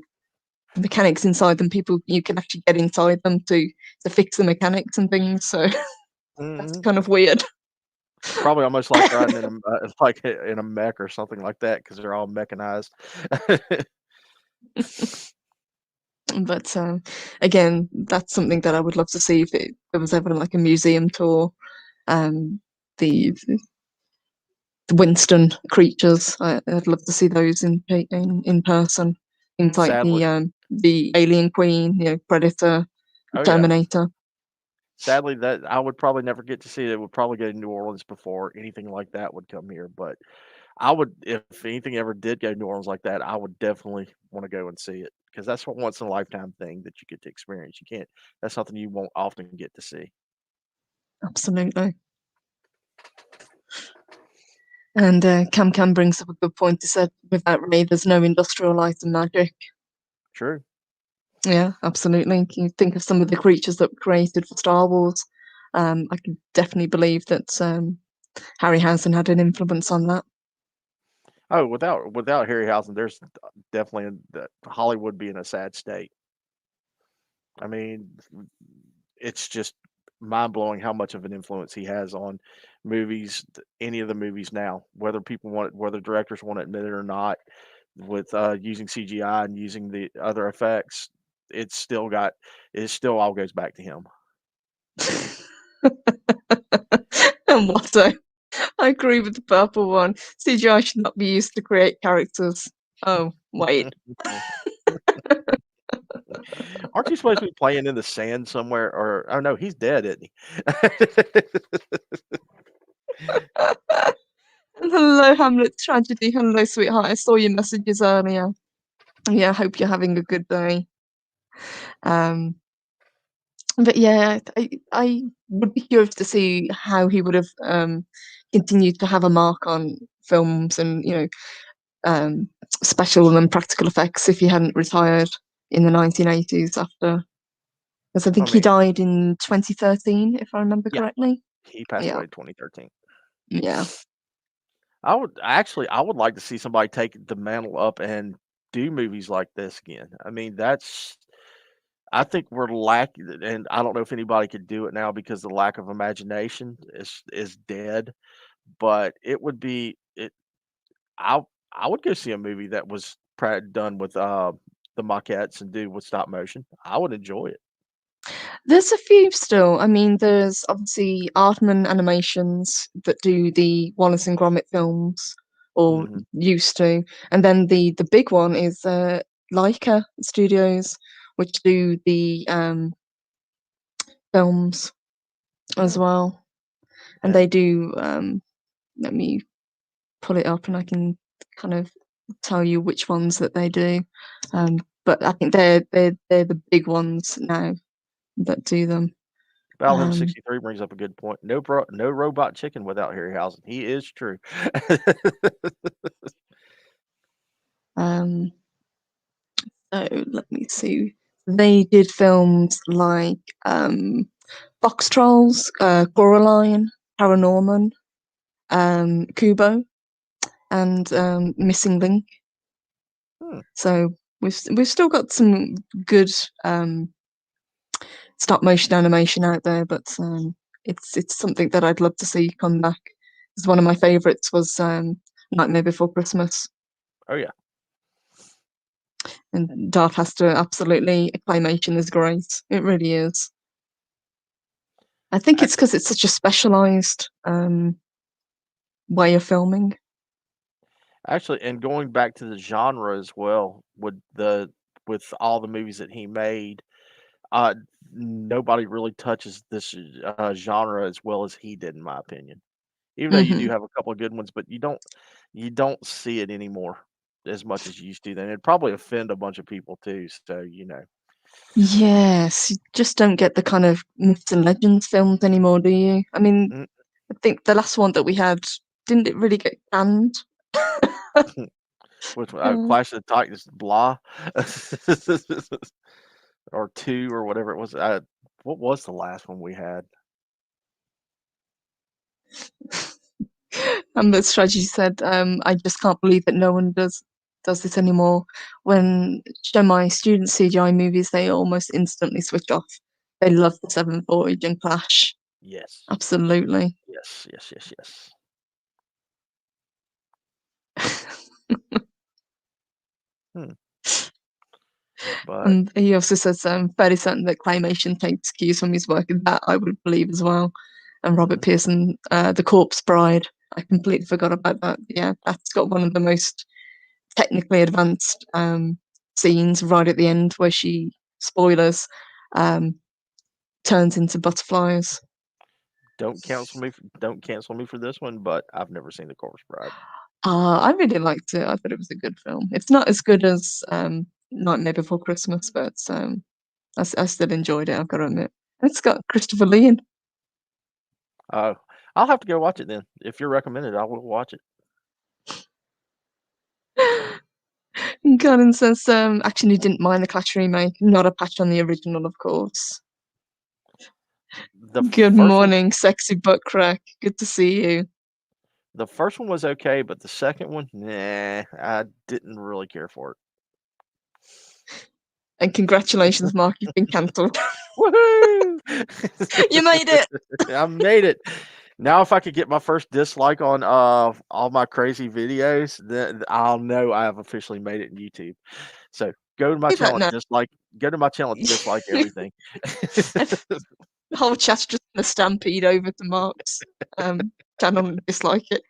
mechanics inside them, people you can actually get inside them to fix the mechanics and things. So that's Mhm. kind of weird. Probably almost like riding in in a mech or something like that because 'cause they're all mechanized. But again, that's something that I would love to see if there was ever like a museum tour. Um, the the Winston creatures, I'd love to see those in person. Things like Sadly, the Alien Queen, Predator, oh yeah, Terminator. sadly that I would probably never get to see it. It would probably go to New Orleans before anything like that would come here. But I would, if anything ever did go to New Orleans like that, I would definitely want to go and see it because that's a once in a lifetime thing that you get to experience. You can't. That's something you won't often get to see. Absolutely. And Cam brings up a good point. He said, without Ray, there's no industrial light and magic. True. Yeah, absolutely. Can you think of some of the creatures that were created for Star Wars? I can definitely believe that Harryhausen had an influence on that. Oh, without Harryhausen, there's definitely Hollywood be in a sad state. I mean, it's just mind blowing how much of an influence he has on movies, any of the movies now, whether whether directors want to admit it or not, with using CGI and using the other effects, it's still got, it still all goes back to him. And Watto. I agree with the purple one. CGI should not be used to create characters. Oh, wait. Aren't you supposed to be playing in the sand somewhere? Or oh no, he's dead, isn't he? Hello, Hamlet Tragedy. Hello, sweetheart. I saw your messages earlier. Yeah, I hope you're having a good day. Um, but yeah, I would be curious to see how he would have continued to have a mark on films and um, special and practical effects if he hadn't retired in the 1980s after. Because I I think he mean, died in 2013, if I remember yeah, correctly. he passed Yeah, away in 2013. yeah. I would like to see somebody take the mantle up and do movies like this again. I mean, I think we're lacking, and I don't know if anybody could do it now because the lack of imagination is dead. But it would be it. I would go see a movie that was done with the maquettes and do with stop motion. I would enjoy it. There's a few still. I mean, there's obviously Aardman Animations that do the Wallace and Gromit films, or Hmm. used to, and then the big one is Leica Studios, which do the films as Hmm. well, and they And do. Let me pull it up, and I can kind of tell you which ones that they do. But I think they're the big ones now that do them. Balvin Um, 63 brings up a good point. No robot chicken without Harryhausen. He is true. um, so let me see. They did films like Fox Trolls, Coraline, Paranorman, Kubo, and Missing Link. Hmm. So we've still got some good stop motion animation out there, but it's something that I'd love to see come back. Because one of my favorites was Nightmare Before Christmas, Oh yeah. and Dart has to absolutely claymation is great. It really is. I think it's Actually, because it's such a specialized way of filming. and going back to the genre as well, with all the movies that he made, uh, nobody really touches this genre as well as he did, in my opinion. Even though you do Hmm. have a couple of good ones, but you don't see it anymore as much as you used to. Then it'd probably offend a bunch of people too. So Yes, you just don't get the kind of myths and legends films anymore, do you? I mean, Mm, I think the last one that we had didn't it really get canned? with Uh, Clash of the Titans, blah, or two or whatever it was. What was the last one we had? And the strategy said, I just can't believe that no one does this anymore. When show my students CGI movies, they almost instantly switch off. They love the Seventh Voyage and Clash. Yes, Absolutely. yes, yes, yes, yes. Hmm. But And he also says, fairly certain that claymation takes cues from his work, and that I would believe as well. And Robert mhm, Pearson, The Corpse Bride, I completely forgot about that. Yeah, that's got one of the most technically advanced scenes right at the end where she, spoilers, um, turns into butterflies. don't cancel me for this one, but I've never seen The Corpse Bride. I really liked it. I thought it was a good film. It's not as good as Nightmare Before Christmas, but I still enjoyed it, I've got to admit. And it's got Christopher Lee in. Uh, I'll have to go watch it then. If you're recommended, I will watch it. Colin says, actually didn't mind the Clash remake, not a patch on the original, of course. The Good first one morning, sexy butt crack. Good to see you. the first one was okay, but the second one, nah, I didn't really care for it. And congratulations, Mark, you've been cancelled. Woohoo! You made it. I made it. Now if I could get my first dislike on all my crazy videos, then I'll know I have officially made it in YouTube. So go to my Do that channel and now. dislike go to my channel and dislike everything. The whole chat's just gonna stampede over to Mark's channel and dislike it.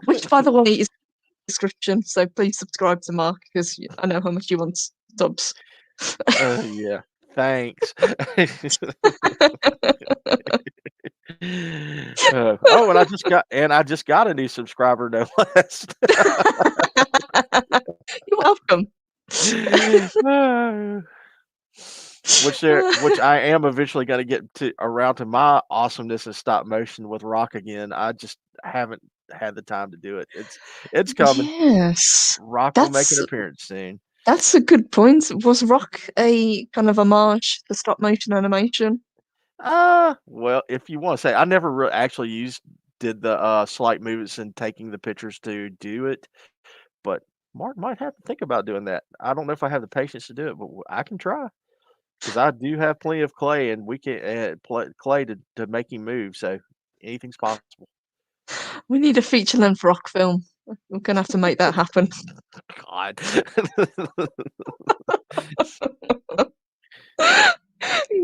Which, by the way, is in the description. So please subscribe to Mark because I know how much he wants subs. Yeah. Thanks. Oh, and I just got a new subscriber, no less. You're welcome. Which I am eventually gonna get to around to my awesomeness in stop motion with Rock again. I just haven't had the time to do it. It's coming. Yes, Rock will make an that's appearance soon. that's a good point. Was Rock a kind of homage to stop motion animation? Well, if you wanna say I never actually did the, slight movements and taking the pictures to do it, but Mark might have to think about doing that. I don't know if I have the patience to do it, but I can try. 'Cause I do have plenty of clay, and we can clay to make him move, so anything's possible. We need a feature-length Rock film. We're gonna have to make that happen. God.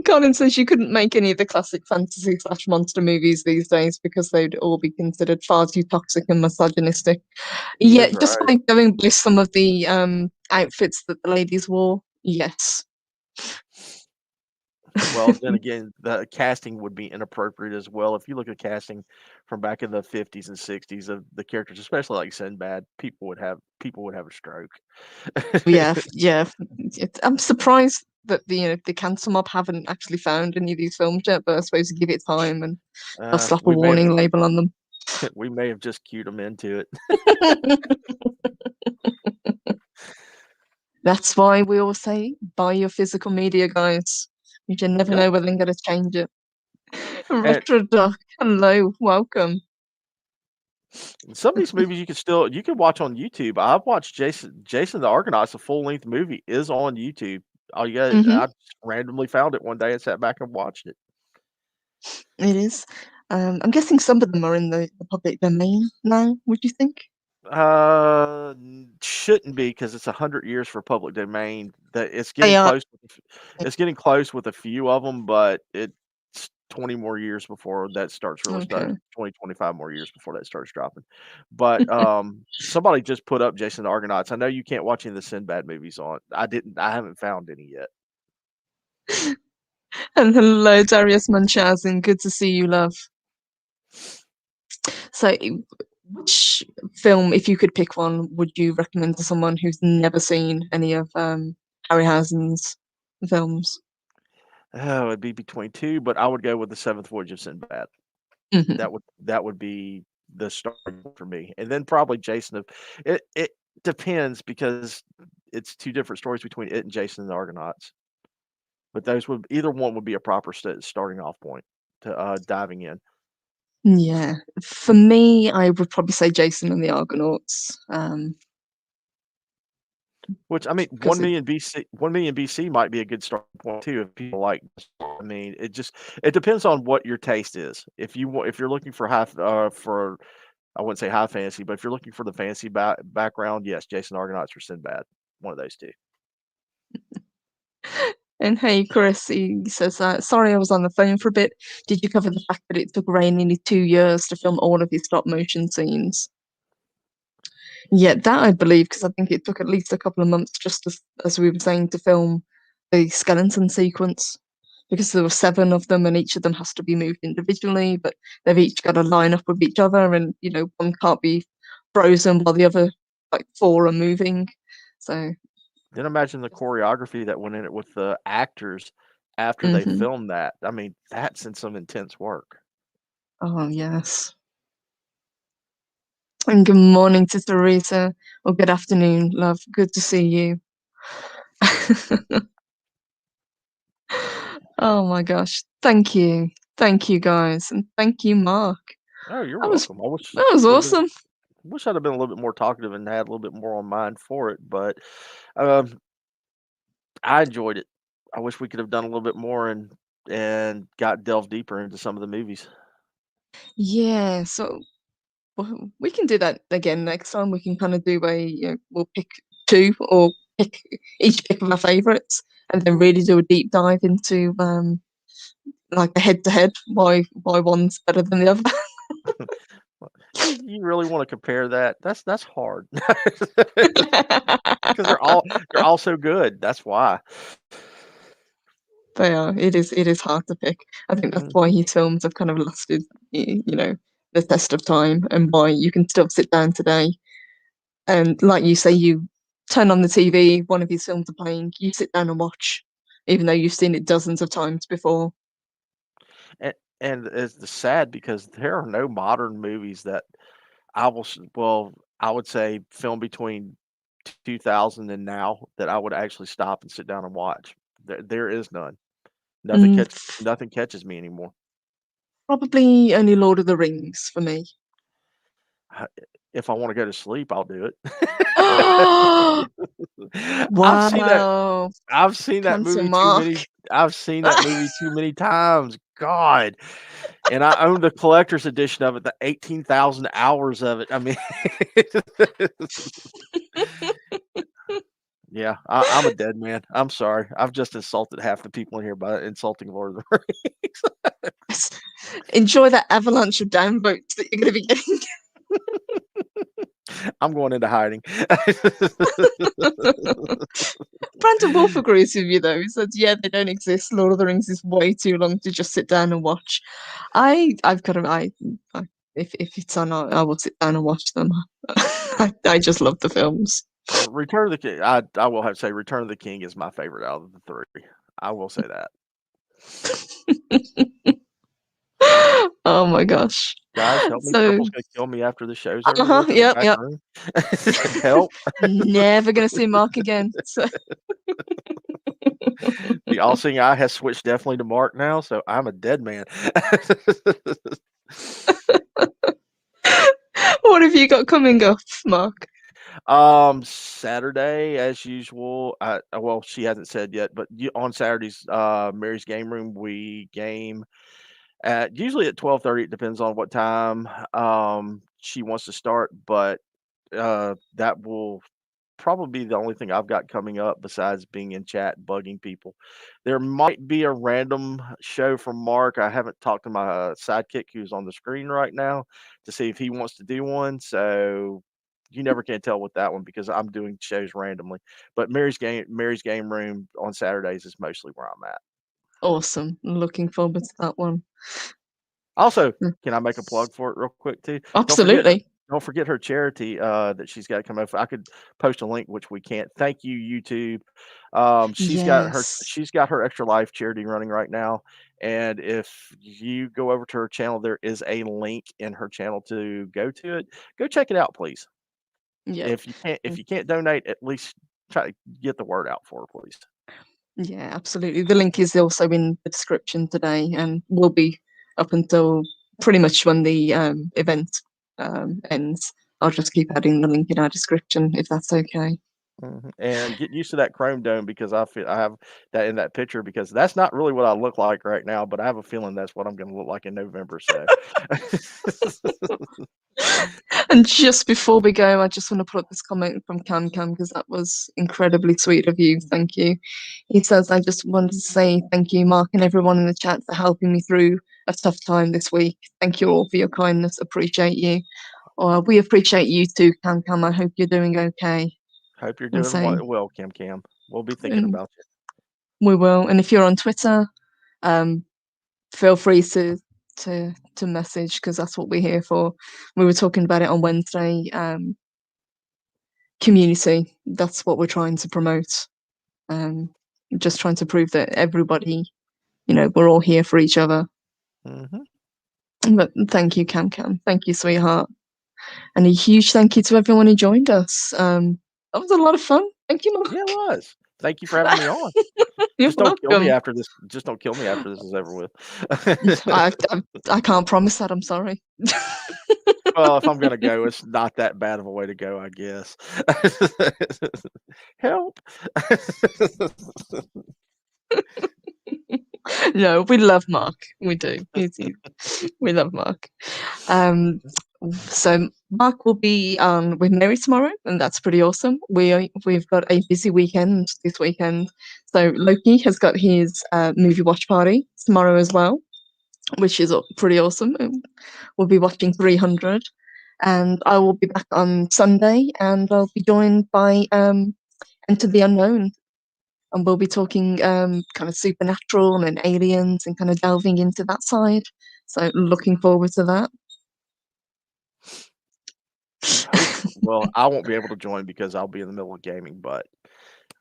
Colin says you couldn't make any of the classic fantasy/monster movies these days because they'd all be considered far too toxic and misogynistic. He Yeah, is just right. by going by some of the outfits that the ladies wore, yes. Well, then again, the casting would be inappropriate as well. If you look at casting from back in the 50s and 60s of the characters, especially like Sinbad, people would have a stroke. Yeah, yeah. I'm surprised that the cancel mob haven't actually found any of these films yet, but I suppose give it time and they'll slap a We may have warning label on them. we may have just cued them into it. That's why we all say buy your physical media, guys. You can never Yep. know when they're going to change it. And Retro Doc, hello, welcome. some of these movies you can watch on YouTube. I've watched Jason the Argonauts, a full length movie, is on YouTube. All you got Hmm. I just randomly found it one day and sat back and watched it. It is. I'm guessing some of them are in the public domain now. Would you think? Shouldn't be because it's 100 years for public domain. That They are. it's getting close with a few of them, but it's 20 more years before that starts really Okay. start 20, 25 more years before that starts dropping. But somebody just put up Jason the Argonauts. I know you can't watch any of the Sinbad movies on. I haven't found any yet. And hello, Darius Munchausen. Good to see you, love. So, which film, if you could pick one, would you recommend to someone who's never seen any of Harryhausen's films? Oh, it'd be between two, but I would go with the Seventh Voyage of Sinbad. Hmm. That would be the starting point for me, and then probably Jason of it depends because it's 2 different stories between it and Jason and the Argonauts, but those would either one would be a proper starting off point to, diving in. Yeah, for me, I would probably say Jason and the Argonauts. Which, I mean, Because it, 1,000,000 BC might be a good starting point too if people like I mean, it depends on what your taste is. If you're looking for for I wouldn't say high fantasy, but if you're looking for the fantasy background, yes, Jason Argonauts or Sinbad, one of those 2. And hey, Chris, he says, sorry I was on the phone for a bit. Did you cover the fact that it took Ray nearly 2 years to film all of his stop motion scenes? Yeah, that I believe, because I think it took at least a couple of months just as we were saying, to film the skeleton sequence. Because there were seven of them and each of them has to be moved individually, but they've each got to line up with each other and, one can't be frozen while the other, like, four are moving. So, Then imagine the choreography that went in it with the actors after they mhm. filmed that. I mean, that's in some intense work. Oh, yes. And good morning to Teresa, or good afternoon, love. Good to see you. Oh my gosh. Thank you. Thank you guys. And thank you, Mark. Oh, you're That was welcome. I wish that was we'd been, awesome. wish I'd have been a little bit more talkative and had a little bit more on mind for it, but um, I enjoyed it. I wish we could have done a little bit more and got delved deeper into some of the movies. Yeah, so we can do that again next time. We can kind of do we'll pick two or pick of our favorites and then really do a deep dive into like a head to head why one's better than the other. You really want to compare that? That's hard because they're all so good. That's why. They are. It is hard to pick. I think that's why Mhm. his films have kind of lasted, the test of time, and why you can still sit down today. And like you say, you turn on the TV, one of his films are playing, you sit down and watch, even though you've seen it dozens of times before. And it's the sad because there are no modern movies that well, I would say film between 2000 and now that I would actually stop and sit down and watch. There is none. Nothing Mm, catch nothing catches me anymore. Probably only Lord of the Rings for me. I If I wanna go to sleep, I'll do it. I've seen that Wow, I've seen that cancel movie too Mark. many I've seen that movie too many times, God, and I own the collector's edition of it, the 18,000 hours of it. I mean, yeah, I'm a dead man. I'm sorry. I've just insulted half the people in here by insulting Lord of the Rings. Yes. Enjoy that avalanche of downvotes that you're going to be getting. I'm going into hiding. Brandon Wolf agrees with you though. He says, "Yeah, they don't exist. Lord of the Rings is way too long to just sit down and watch." I've got to. If it's on, I will sit down and watch them. I just love the films. Return of the King. I will have to say Return of the King is my favorite out of the three. I will say that. Oh my gosh. Guys, help me. So, Purple's gonna kill me after the show's over uh-huh, with in the yep, back yep. room. Help. Never gonna see Mark again. So, The all-seeing eye has switched definitely to Mark now, so I'm a dead man. what have you got coming up, Mark? Saturday as usual. Well, she hasn't said yet, but on Saturdays, Mary's Game Room, we game at usually at 12:30. It depends on what time she wants to start, but that will probably be the only thing I've got coming up besides being in chat bugging people. There might be a random show from Mark. I haven't talked to my sidekick who's on the screen right now to see if he wants to do one. So you never can tell with that one because I'm doing shows randomly. But Mary's Game Room on Saturdays is mostly where I'm at. Awesome. Looking forward to that one. Also, Mm, can I make a plug for it real quick too? Don't forget her absolutely. don't forget her charity that she's got coming up. I could post a link, which we can't. Thank you, YouTube. Yes. She's got her Extra Life charity running right now. And if you go over to her channel, there is a link in her channel to go to it. Go check it out, please. Yep. If you can't donate, at least try to get the word out for her, please. Yeah, absolutely. The link is also in the description today and will be up until pretty much when the event ends. I'll just keep adding the link in our description if that's okay. Mhm, and get used to that chrome dome because I have that in that picture because that's not really what I look like right now, but I have a feeling that's what I'm gonna look like in November, so And just before we go, I just want to put up this comment from Cam Cam because that was incredibly sweet of you. Thank you. He says, I just wanted to say thank you, Mark, and everyone in the chat for helping me through a tough time this week. Thank you all for your kindness. Appreciate you. We appreciate you too, Cam Cam. I hope you're doing okay. Hope you're And doing say, well, Cam Cam. We'll be thinking and about you. we will. And if you're on Twitter, um, feel free to message because that's what we're here for. We were talking about it on Wednesday. Community. That's what we're trying to promote. Um, just trying to prove that everybody, we're all here for each other. Mm-hmm. But thank you, Cam Cam. Thank you, sweetheart. And a huge thank you to everyone who joined us. That was a lot of fun. Thank you, Yeah, it Mark. was. Thank you for having me on. You're Just don't kill me welcome. after this. Just don't kill me after this is over with. I can't promise that. I'm sorry. Well, if I'm gonna go, it's not that bad of a way to go, I guess. Help. No, we love Mark. We do. We love Mark. Um, so Mark will be on with Mary tomorrow, and that's pretty awesome. We've got a busy weekend this weekend. So Loki has got his movie watch party tomorrow as well, which is pretty awesome. We'll be watching 300, and I will be back on Sunday, and I'll be joined by Enter the Unknown, and we'll be talking kind of supernatural and aliens and kind of delving into that side. So looking forward to that. Well, I won't be able to join because I'll be in the middle of gaming, but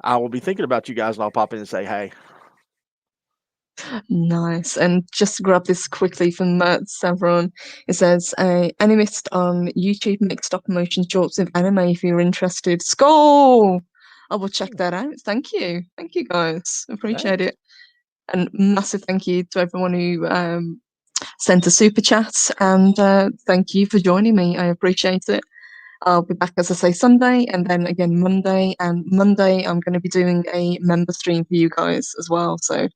I will be thinking about you guys, and I'll pop in and say, "Hey." Nice. And just to grab this quickly from Savron, it says, animist on YouTube makes stop motion shorts with anime if you're interested. Skull! I will check that out. Thank you. Thank you, guys. Appreciate Thanks. it. And massive thank you to everyone who sent a super chat. And thank you for joining me. I appreciate it. I'll be back, as I say, Sunday and then again Monday. And Monday, I'm going to be doing a member stream for you guys as well. So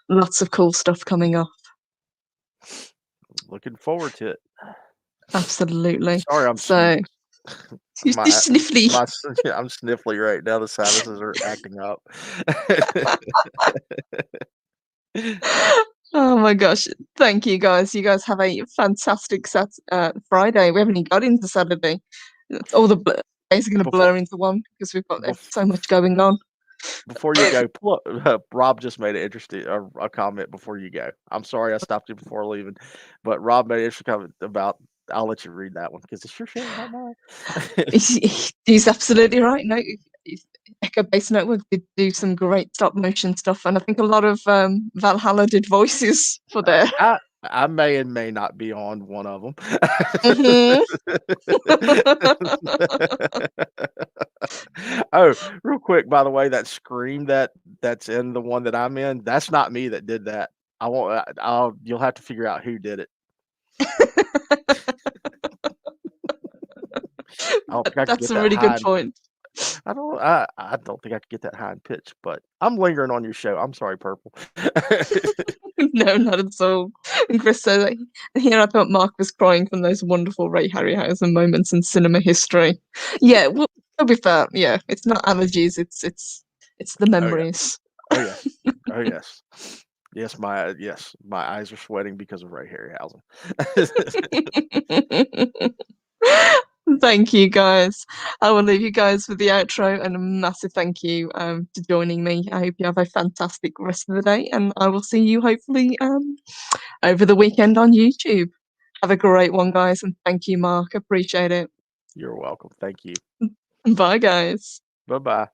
lots of cool stuff coming up. Looking forward to it. Absolutely. Sorry, So, you're my sniffly. I'm sniffly right now. The sinuses are acting up. Oh my gosh. Thank you, guys. You guys have a fantastic Friday. We haven't even got into Saturday. All the days are going to Before blur into one because we've got bef so much going on. before you go, pull up, Rob just made an interesting a comment before you go. I'm sorry I stopped you before leaving, but Rob made an interesting comment about. I'll let you read that one because it's your show, not mine. He's absolutely right. No, Echo Base Network did do some great stop motion stuff, and I think a lot of Valhalla did voices for there. I may and may not be on one of them. Mhm. Oh, real quick, by the way, that scream that's in the one that I'm in, that's not me that did that. I won't. You'll have to figure out who did it. I don't think I could That's get a that really good high. point. I don't think I could get that high in pitch, but I'm lingering on your show. I'm sorry, Purple. No, not at all. And Chris said, here I thought Mark was crying from those wonderful Ray Harryhausen moments in cinema history. Yeah, well, to be fair, yeah, it's not allergies, it's the Oh yeah. memories. Oh yes. Oh yes. Yes, my eyes are sweating because of Ray Harryhausen. Thank you, guys. I will leave you guys with the outro and a massive thank you to joining me. I hope you have a fantastic rest of the day, and I will see you hopefully over the weekend on YouTube. Have a great one, guys, and thank you, Mark. Appreciate it. You're welcome. Thank you. Bye, guys. Bye bye.